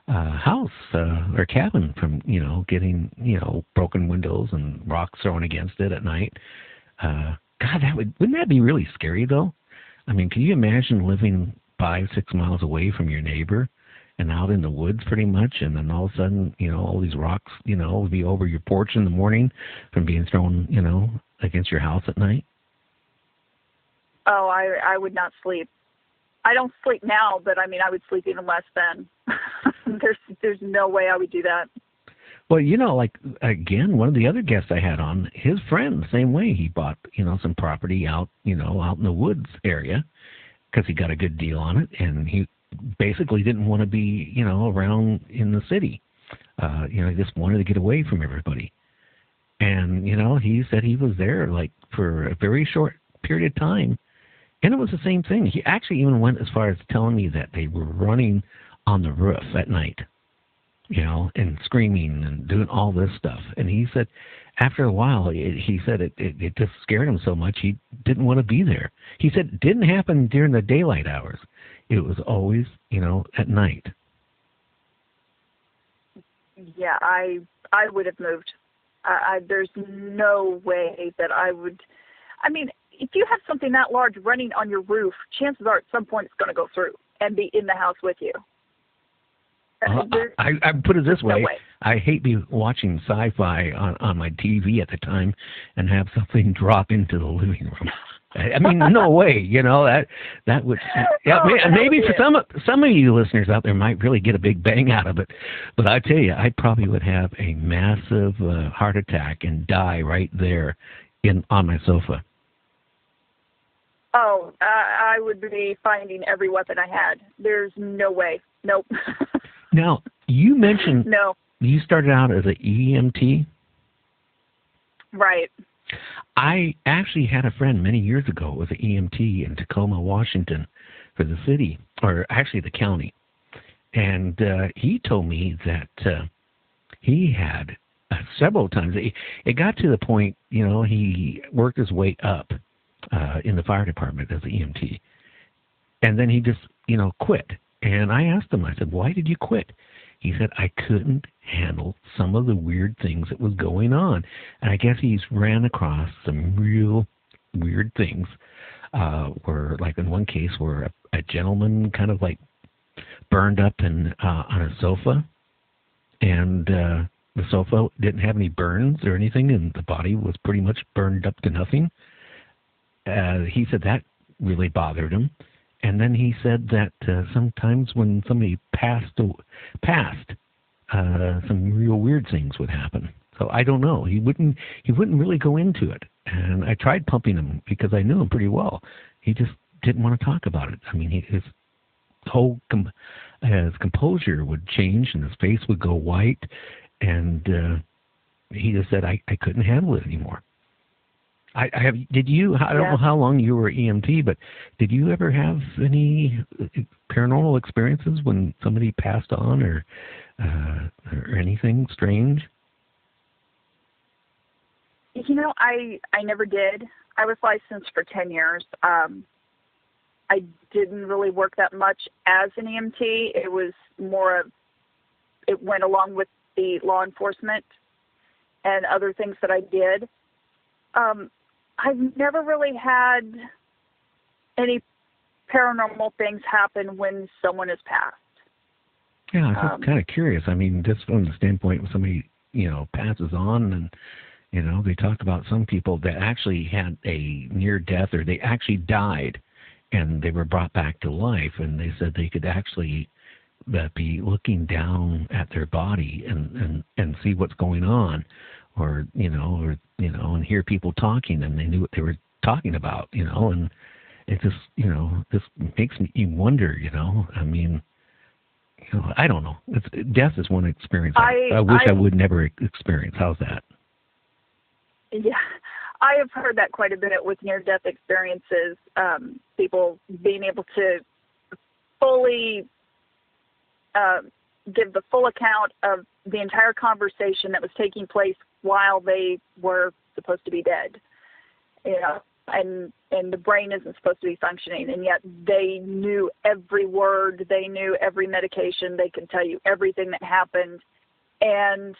house or cabin from, getting, broken windows and rocks thrown against it at night. God, wouldn't that be really scary, though? I mean, can you imagine living 5-6 miles away from your neighbor and out in the woods pretty much, and then all of a sudden, all these rocks, would be over your porch in the morning from being thrown, against your house at night? Oh, I would not sleep. I don't sleep now, but I mean, I would sleep even less then. There's no way I would do that. Well, again, one of the other guests I had on, his friend, the same way. He bought, some property out, out in the woods area because he got a good deal on it, and he basically didn't want to be, around in the city. He just wanted to get away from everybody. And, he said he was there, for a very short period of time, and it was the same thing. He actually even went as far as telling me that they were running on the roof at night, and screaming and doing all this stuff. And he said after a while, he said it just scared him so much he didn't want to be there. He said it didn't happen during the daylight hours. It was always, at night. Yeah, I would have moved. There's no way that I would. I mean, if you have something that large running on your roof, chances are at some point it's going to go through and be in the house with you. I put it this way. No way. I hate be watching sci-fi on my TV at the time and have something drop into the living room. I mean, no way. That would. Yeah, maybe for some of you listeners out there might really get a big bang out of it, but I tell you, I probably would have a massive heart attack and die right there on my sofa. Oh, I would be finding every weapon I had. There's no way. Nope. Now, you mentioned no. You started out as an EMT? Right. I actually had a friend many years ago with an EMT in Tacoma, Washington, for the city, or actually the county. And he told me that he had several times. It got to the point, he worked his way up in the fire department as an EMT. And then he just, quit. And I asked him, I said, why did you quit? He said, I couldn't handle some of the weird things that was going on. And I guess he's ran across some real weird things, where, like in one case, where a gentleman kind of like burned up on a sofa, and the sofa didn't have any burns or anything, and the body was pretty much burned up to nothing. He said that really bothered him. And then he said that sometimes when somebody passed, some real weird things would happen. So I don't know. He wouldn't really go into it. And I tried pumping him because I knew him pretty well. He just didn't want to talk about it. I mean, his whole his composure would change and his face would go white. And he just said, I couldn't handle it anymore. I don't know how long you were EMT, but did you ever have any paranormal experiences when somebody passed on or anything strange? I never did. I was licensed for 10 years. I didn't really work that much as an EMT. It was it went along with the law enforcement and other things that I did. I've never really had any paranormal things happen when someone has passed. Yeah, I'm just kind of curious. I mean, just from the standpoint when somebody, passes on and, they talked about some people that actually had a near death or they actually died and they were brought back to life, and they said they could actually be looking down at their body and see what's going on. Or and hear people talking, and they knew what they were talking about, and it just, this makes me wonder, I mean, I don't know. Death is one experience I wish I would never experience. How's that? Yeah, I have heard that quite a bit with near-death experiences, people being able to fully give the full account of the entire conversation that was taking place while they were supposed to be dead. And the brain isn't supposed to be functioning, and yet they knew every word, they knew every medication, they could tell you everything that happened, and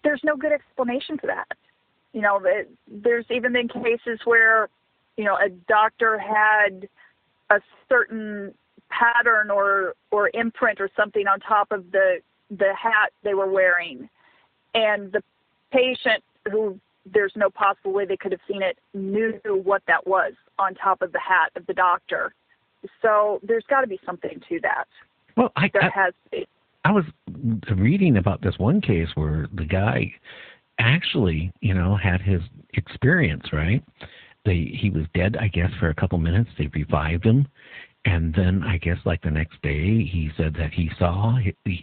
there's no good explanation for that. There's even been cases where, a doctor had a certain pattern or imprint or something on top of the hat they were wearing, and the patient, who there's no possible way they could have seen it, knew what that was on top of the hat of the doctor. So there's got to be something to that. Well, there has to be. I was reading about this one case where the guy actually, had his experience, right? He was dead, I guess, for a couple minutes. They revived him. And then I guess like the next day, he said that he saw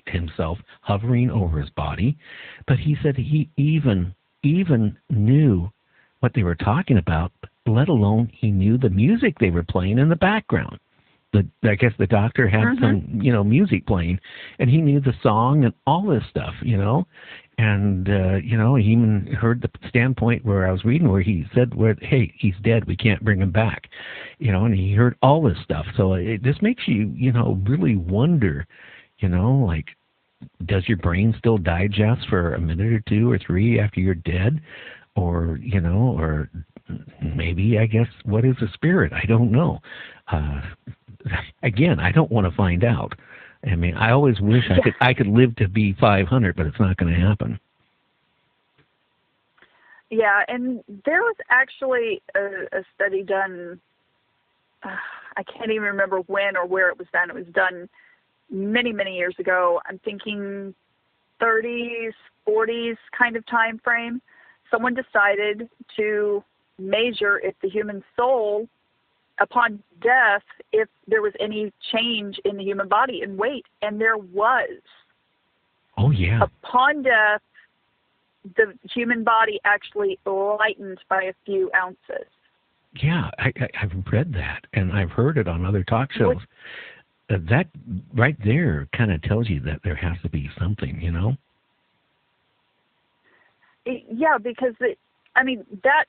himself hovering over his body. But he said he even knew what they were talking about, let alone he knew the music they were playing in the background. I guess the doctor had some, music playing, and he knew the song and all this stuff, And, he even heard the standpoint where I was reading where he said, hey, he's dead, we can't bring him back, and he heard all this stuff. So this makes you, really wonder, like, does your brain still digest for a minute or two or three after you're dead? Or, or maybe, I guess, what is a spirit? I don't know. Again, I don't want to find out. I mean, I always wish I could live to be 500, but it's not going to happen. Yeah, and there was actually a study done, I can't even remember when or where it was done. It was done many, many years ago. I'm thinking 30s, 40s kind of time frame. Someone decided to measure if the human soul, upon death, if there was any change in the human body in weight, and there was. Oh, yeah. Upon death, the human body actually lightened by a few ounces. Yeah, I've read that, and I've heard it on other talk shows. That right there kind of tells you that there has to be something, Yeah, because, that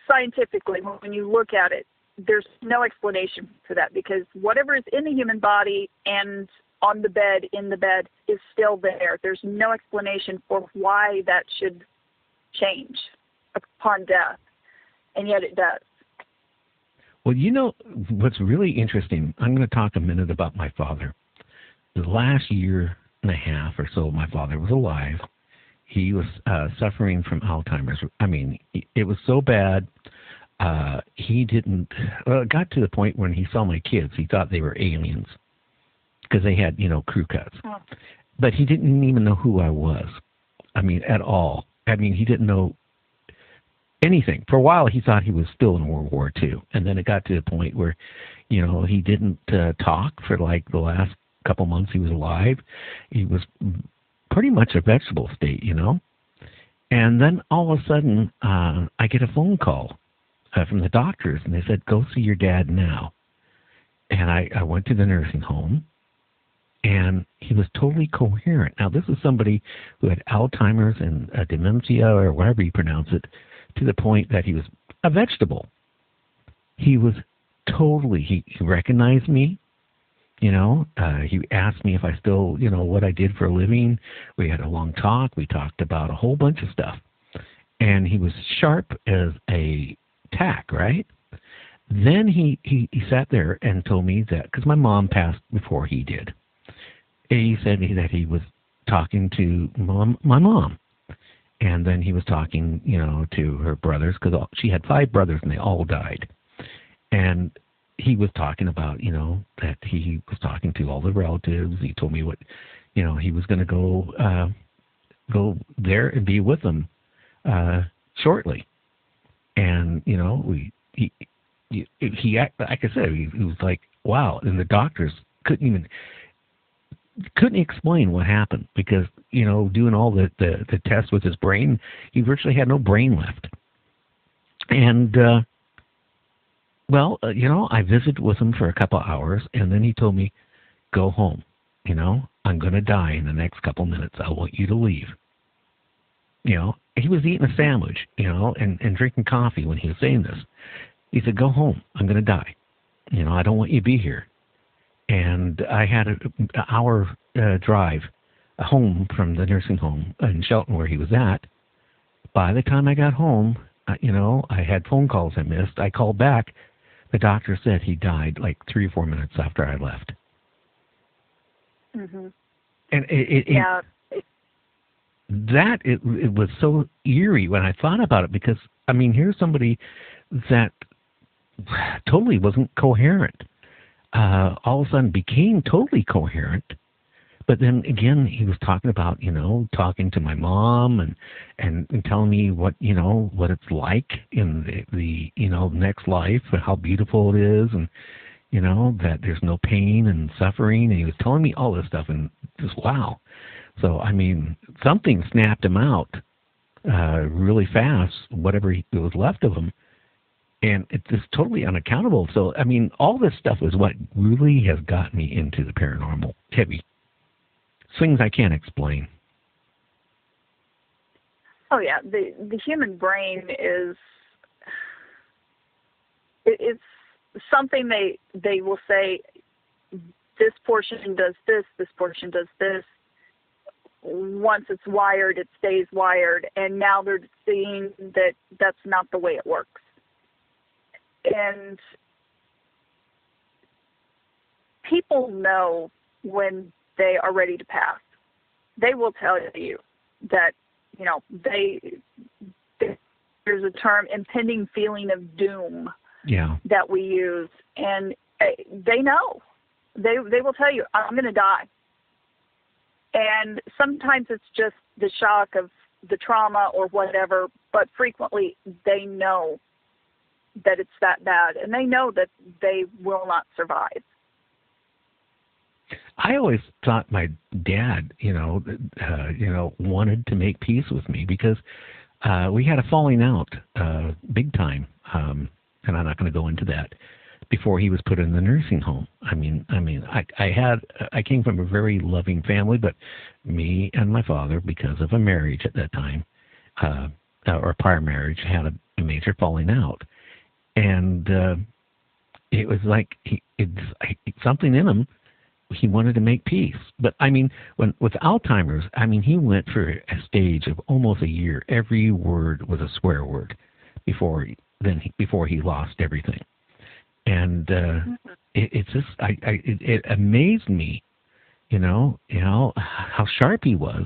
scientifically, when you look at it, there's no explanation for that, because whatever is in the human body and on the bed, in the bed, is still there. There's no explanation for why that should change upon death, and yet it does. Well, what's really interesting, I'm going to talk a minute about my father. The last year and a half or so, my father was alive. He was suffering from Alzheimer's. I mean, it was so bad, it got to the point when he saw my kids, he thought they were aliens because they had, crew cuts. Oh. But he didn't even know who I was. I mean, at all. I mean, he didn't know anything. For a while, he thought he was still in World War II. And then it got to the point where, he didn't talk for like the last couple months he was alive. He was pretty much a vegetable state, And then all of a sudden, I get a phone call from the doctors, and they said, go see your dad now. And I went to the nursing home, and he was totally coherent. Now, this is somebody who had Alzheimer's and dementia, or whatever you pronounce it, to the point that he was a vegetable. He was totally, he recognized me. He asked me if I still, what I did for a living. We had a long talk. We talked about a whole bunch of stuff. And he was sharp as a tack, right? Then he sat there and told me that, because my mom passed before he did. He said that he was talking to my mom. And then he was talking, to her brothers, because she had 5 brothers and they all died. And he was talking about, that he was talking to all the relatives. He told me what, he was going to go there and be with them shortly. And, he like I said, he was like, wow. And the doctors couldn't even, couldn't explain what happened because, doing all the tests with his brain, he virtually had no brain left. And, I visited with him for a couple hours, and then he told me, go home. I'm going to die in the next couple minutes. I want you to leave. He was eating a sandwich, and drinking coffee when he was saying this. He said, go home. I'm going to die. I don't want you to be here. And I had an hour drive home from the nursing home in Shelton where he was at. By the time I got home, I had phone calls I missed. I called back. The doctor said he died like 3 or 4 minutes after I left. Mm-hmm. And it was so eerie when I thought about it because, here's somebody that totally wasn't coherent. All of a sudden became totally coherent. But then again, he was talking about, talking to my mom and telling me what it's like in the next life, how beautiful it is, and, that there's no pain and suffering. And he was telling me all this stuff and just, wow. So, something snapped him out really fast, whatever was left of him. And it's just totally unaccountable. So, all this stuff is what really has got me into the paranormal heavy. Things I can't explain. Oh, yeah. The human brain it's something they will say, this portion does this portion does this. Once it's wired, it stays wired. And now they're seeing that that's not the way it works. And people know when they are ready to pass. They will tell you that, there's a term, impending feeling of doom, that we use. And they know. They will tell you, I'm going to die. And sometimes it's just the shock of the trauma or whatever, but frequently they know that it's that bad, and they know that they will not survive. I always thought my dad, wanted to make peace with me because we had a falling out, big time, and I'm not going to go into that. Before he was put in the nursing home, I came from a very loving family, but me and my father, because of a marriage at that time, or prior marriage, had a major falling out. And it was like something in him. He wanted to make peace. But when with Alzheimer's, he went for a stage of almost a year. Every word was a swear word before he lost everything. And it's just it amazed me, how sharp he was.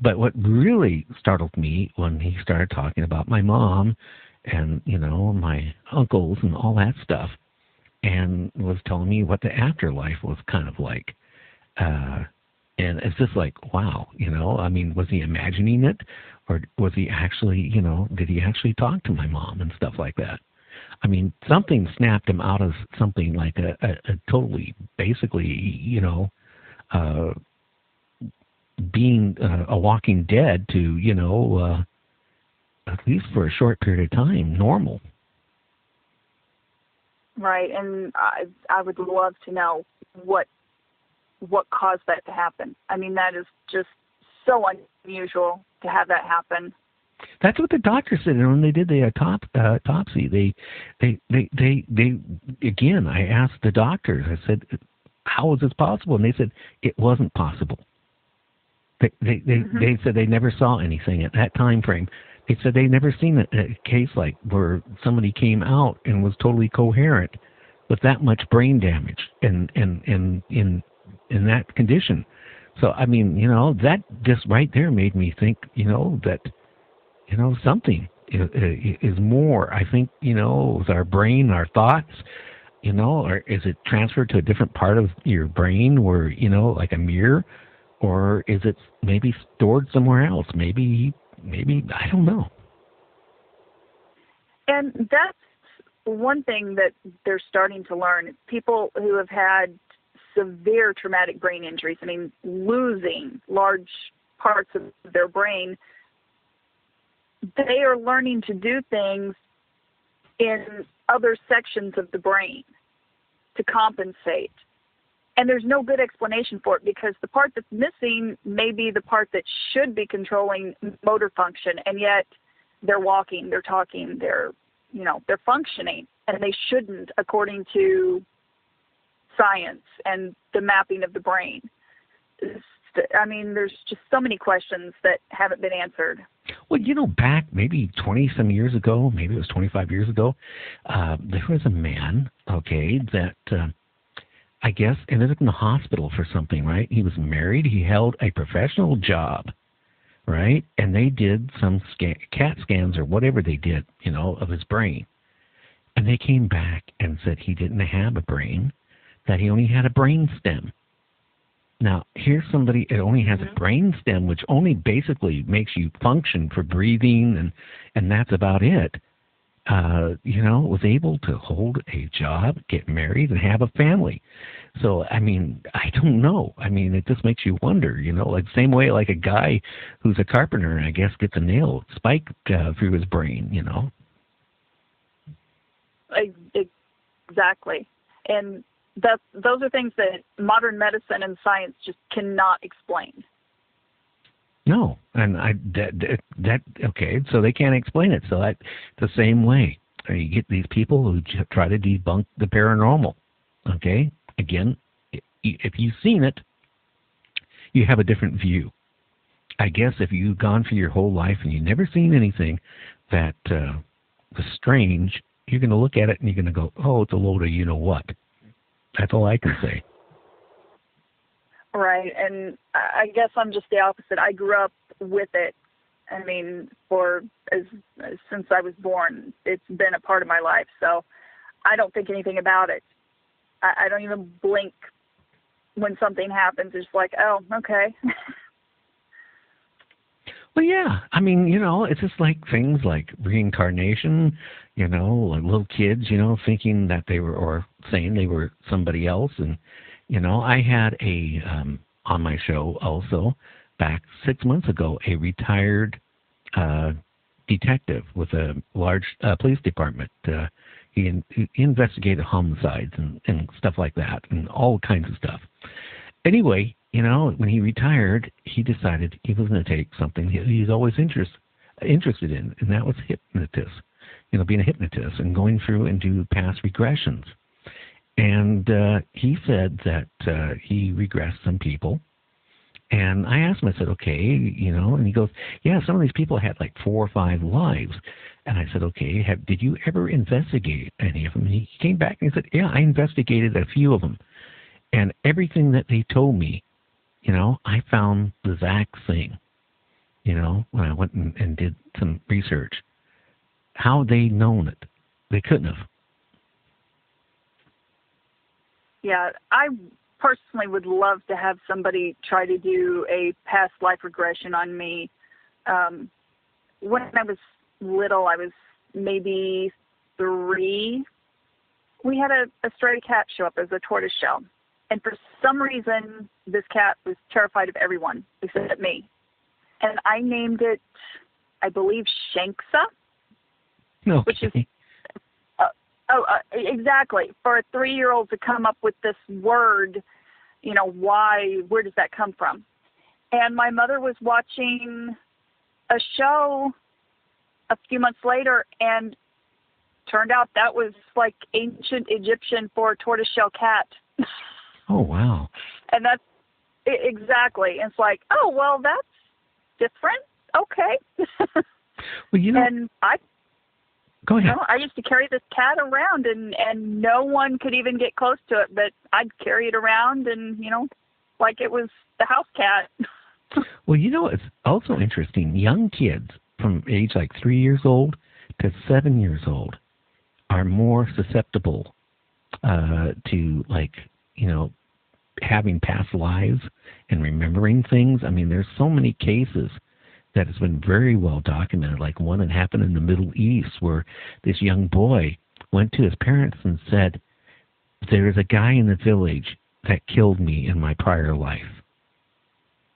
But what really startled me when he started talking about my mom and, my uncles and all that stuff, and was telling me what the afterlife was kind of like. And it's just like, wow, was he imagining it? Or was he actually, did he actually talk to my mom and stuff like that? Something snapped him out of something like a totally, basically, being a walking dead to, at least for a short period of time, normal. Right, and I would love to know what caused that to happen. That is just so unusual to have that happen. That's what the doctor said. And when they did the autopsy, they again, I asked the doctors, I said, how was this possible? And they said it wasn't possible. They said they never saw anything at that time frame. They said they never seen a case like where somebody came out and was totally coherent with that much brain damage and in that condition. So that just right there made me think, that something is more. I think with our brain, our thoughts, or is it transferred to a different part of your brain where like a mirror, or is it maybe stored somewhere else? Maybe I don't know. And that's one thing that they're starting to learn. People who have had severe traumatic brain injuries, I mean, losing large parts of their brain, they are learning to do things in other sections of the brain to compensate. And there's no good explanation for it, because the part that's missing may be the part that should be controlling motor function, and yet they're walking, they're talking, they're functioning, and they shouldn't, according to science and the mapping of the brain. I mean, there's just so many questions that haven't been answered. Well, back maybe 20-some years ago, maybe it was 25 years ago, there was a man, that I guess ended up in the hospital for something, right? He was married. He held a professional job, right? And they did some CAT scans or whatever they did, of his brain. And they came back and said he didn't have a brain, that he only had a brain stem. Now, here's somebody that only has a brain stem, which only basically makes you function for breathing, and that's about it. Was able to hold a job, get married, and have a family. So, I mean, I don't know. I mean, it just makes you wonder, like same way like a guy who's a carpenter, and I guess gets a nail spiked through his brain, Exactly. And those are things that modern medicine and science just cannot explain. No, and so they can't explain it. So the same way, you get these people who try to debunk the paranormal. Okay, again, if you've seen it, you have a different view. I guess if you've gone through your whole life and you've never seen anything that was strange, you're going to look at it and you're going to go, "Oh, it's a load of what." That's all I can say. Right, and I guess I'm just the opposite. I grew up with it. I mean, since I was born, it's been a part of my life. So I don't think anything about it. I don't even blink when something happens. It's like, oh, okay. Well, yeah. I mean, it's just like things like reincarnation, like little kids, thinking that they were, or saying they were somebody else. And, I had on my show also back 6 months ago, a retired detective with a large police department. He investigated homicides and stuff like that, and all kinds of stuff. Anyway, when he retired, he decided he was going to take something he's always interested in, and that was hypnotist. Being a hypnotist and going through and do past regressions. And he said that he regressed some people. And I asked him, I said, okay, and he goes, yeah, some of these people had like 4 or 5 lives. And I said, okay, did you ever investigate any of them? And he came back and he said, yeah, I investigated a few of them. And everything that they told me, I found the exact thing, when I went and did some research. How they known it? They couldn't have. Yeah, I personally would love to have somebody try to do a past life regression on me. When I was little, I was maybe 3. We had a stray cat show up as a tortoiseshell. And for some reason, this cat was terrified of everyone except me. And I named it, I believe, Shanksa. Okay. Which is, exactly. For a 3-year-old to come up with this word, where does that come from? And my mother was watching a show a few months later, and turned out that was like ancient Egyptian for tortoiseshell cat. Oh, wow. And that's exactly. And it's like, oh, well, that's different. Okay. Well, and go ahead. I used to carry this cat around, and no one could even get close to it, but I'd carry it around and, like it was the house cat. Well, it's also interesting. Young kids from age like 3 years old to 7 years old are more susceptible to, like, having past lives and remembering things. I mean, there's so many cases that has been very well documented, like one that happened in the Middle East where this young boy went to his parents and said, there's a guy in the village that killed me in my prior life.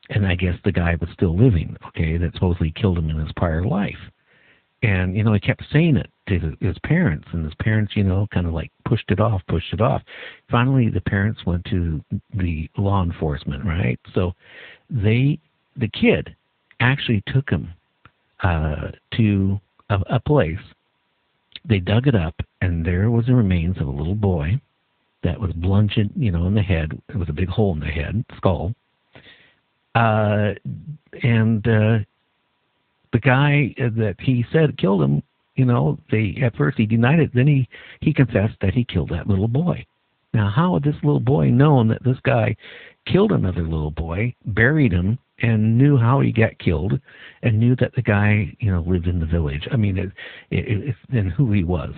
And I guess the guy was still living, okay, that supposedly killed him in his prior life. And, he kept saying it to his parents, and his parents, kind of like pushed it off. Finally, the parents went to the law enforcement, right? So the kid actually took him to a place. They dug it up, and there was the remains of a little boy that was bludgeoned, in the head. It was a big hole in the head, skull. And the guy that he said killed him, at first he denied it. Then he confessed that he killed that little boy. Now, how had this little boy known that this guy killed another little boy, buried him, and knew how he got killed, and knew that the guy, lived in the village? I mean, and who he was.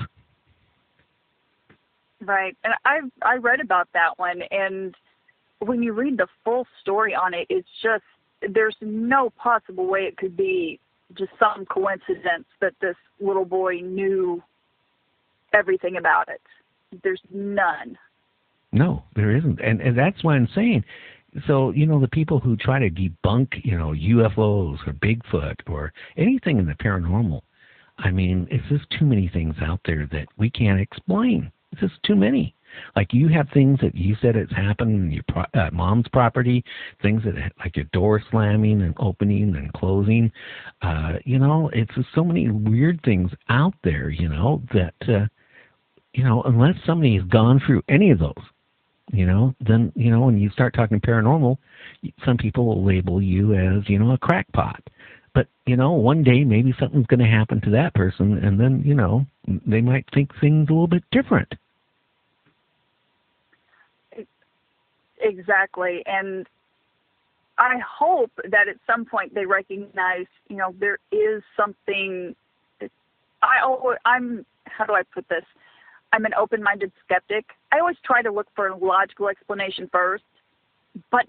Right. And I read about that one, and when you read the full story on it, it's just, there's no possible way it could be just some coincidence that this little boy knew everything about it. There's none. No, there isn't. And that's why I'm saying, so, the people who try to debunk, UFOs or Bigfoot or anything in the paranormal, I mean, it's just too many things out there that we can't explain. It's just too many. Like, you have things that you said it's happened in your mom's property, things that like your door slamming and opening and closing. It's just so many weird things out there, that, unless somebody has gone through any of those, then, when you start talking paranormal, some people will label you as, a crackpot. But, one day maybe something's going to happen to that person, and then, they might think things a little bit different. Exactly. And I hope that at some point they recognize, there is something. I'm, how do I put this? I'm an open-minded skeptic. I always try to look for a logical explanation first, but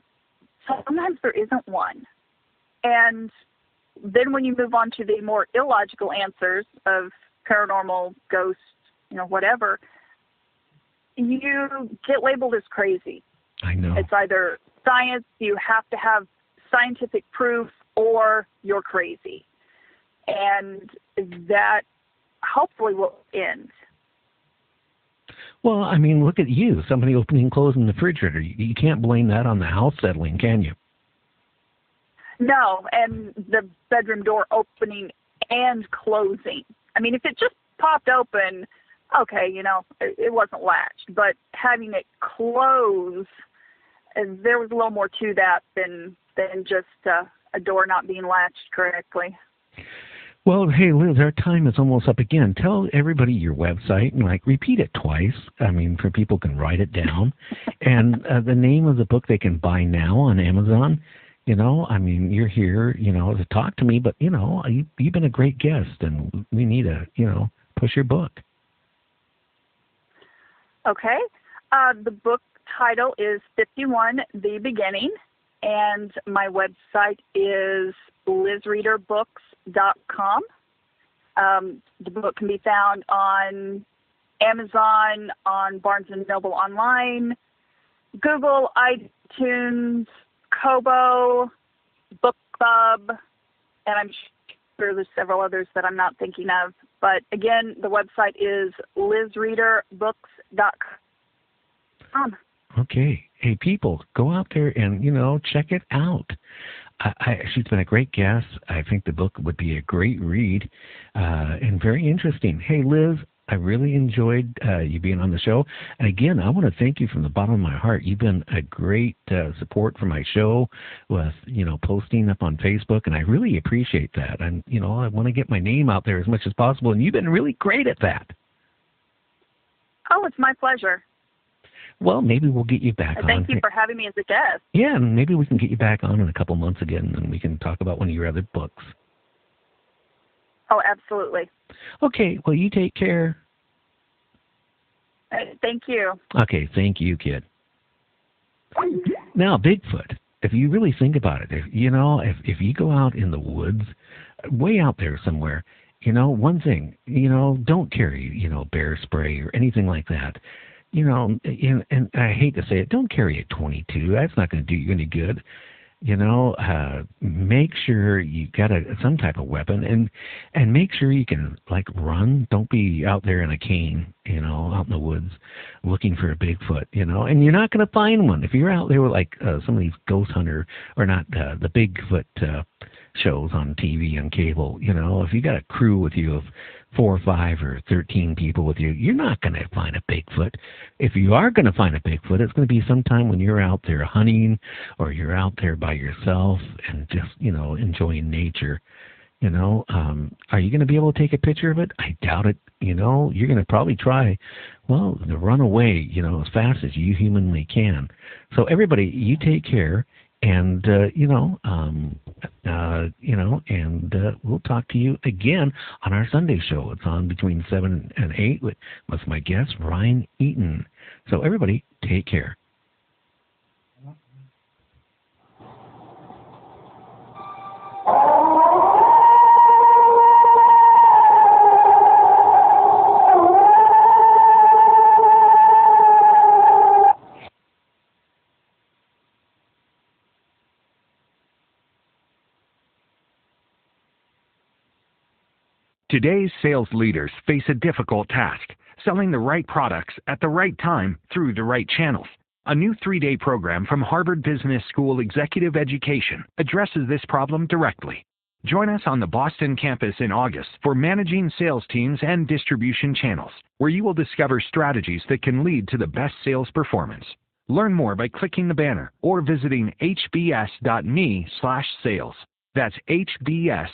sometimes there isn't one. And then when you move on to the more illogical answers of paranormal, ghosts, whatever, you get labeled as crazy. I know. It's either science, you have to have scientific proof, or you're crazy. And that hopefully will end. Well, I mean, look at you. Somebody opening and closing the refrigerator. You can't blame that on the house settling, can you? No, and the bedroom door opening and closing. I mean, if it just popped open, okay, it wasn't latched. But having it close, there was a little more to that than just a door not being latched correctly. Well, hey, Liz, our time is almost up again. Tell everybody your website and, repeat it twice. I mean, for people can write it down. And the name of the book they can buy now on Amazon. I mean, you're here, to talk to me, but, you've been a great guest, and we need to, push your book. Okay. The book title is 51, The Beginning, and my website is lizreaderbooks.com. The book can be found on Amazon, on Barnes & Noble Online, Google, iTunes, Kobo, Book Club, and I'm sure there's several others that I'm not thinking of. But again, the website is lizreaderbooks.com. Okay. Hey, people, go out there and, check it out. She's been a great guest. I think the book would be a great read and very interesting. Hey, Liz, I really enjoyed you being on the show. And again, I want to thank you from the bottom of my heart. You've been a great support for my show with, posting up on Facebook, and I really appreciate that. And, I want to get my name out there as much as possible, and you've been really great at that. Oh, it's my pleasure. Well, maybe we'll get you back on. Thank you for having me as a guest. Yeah, and maybe we can get you back on in a couple months again, and we can talk about one of your other books. Oh, absolutely. Okay, well, you take care. Thank you. Okay, thank you, kid. Now, Bigfoot, if you really think about it, if you go out in the woods, way out there somewhere, one thing, don't carry, bear spray or anything like that. and I hate to say it, don't carry a 22. That's not going to do you any good. Make sure you got some type of weapon, and make sure you can run. Don't be out there in a cane, out in the woods looking for a Bigfoot, and you're not going to find one. If you're out there with some of these ghost hunter, or not the Bigfoot shows on TV and cable, if you got a crew with you of 4 or 5 or 13 people with you, you're not going to find a Bigfoot. If you are going to find a Bigfoot, it's going to be sometime when you're out there hunting, or you're out there by yourself and just, enjoying nature. Are you going to be able to take a picture of it? I doubt it. You're going to probably try, to run away, as fast as you humanly can. So everybody, you take care. And, we'll talk to you again on our Sunday show. It's on between 7 and 8 with my guest, Ryan Eaton. So everybody, take care. Today's sales leaders face a difficult task, selling the right products at the right time through the right channels. A new 3-day program from Harvard Business School Executive Education addresses this problem directly. Join us on the Boston campus in August for Managing Sales Teams and Distribution Channels, where you will discover strategies that can lead to the best sales performance. Learn more by clicking the banner or visiting hbs.me/sales. That's hbs.me/sales.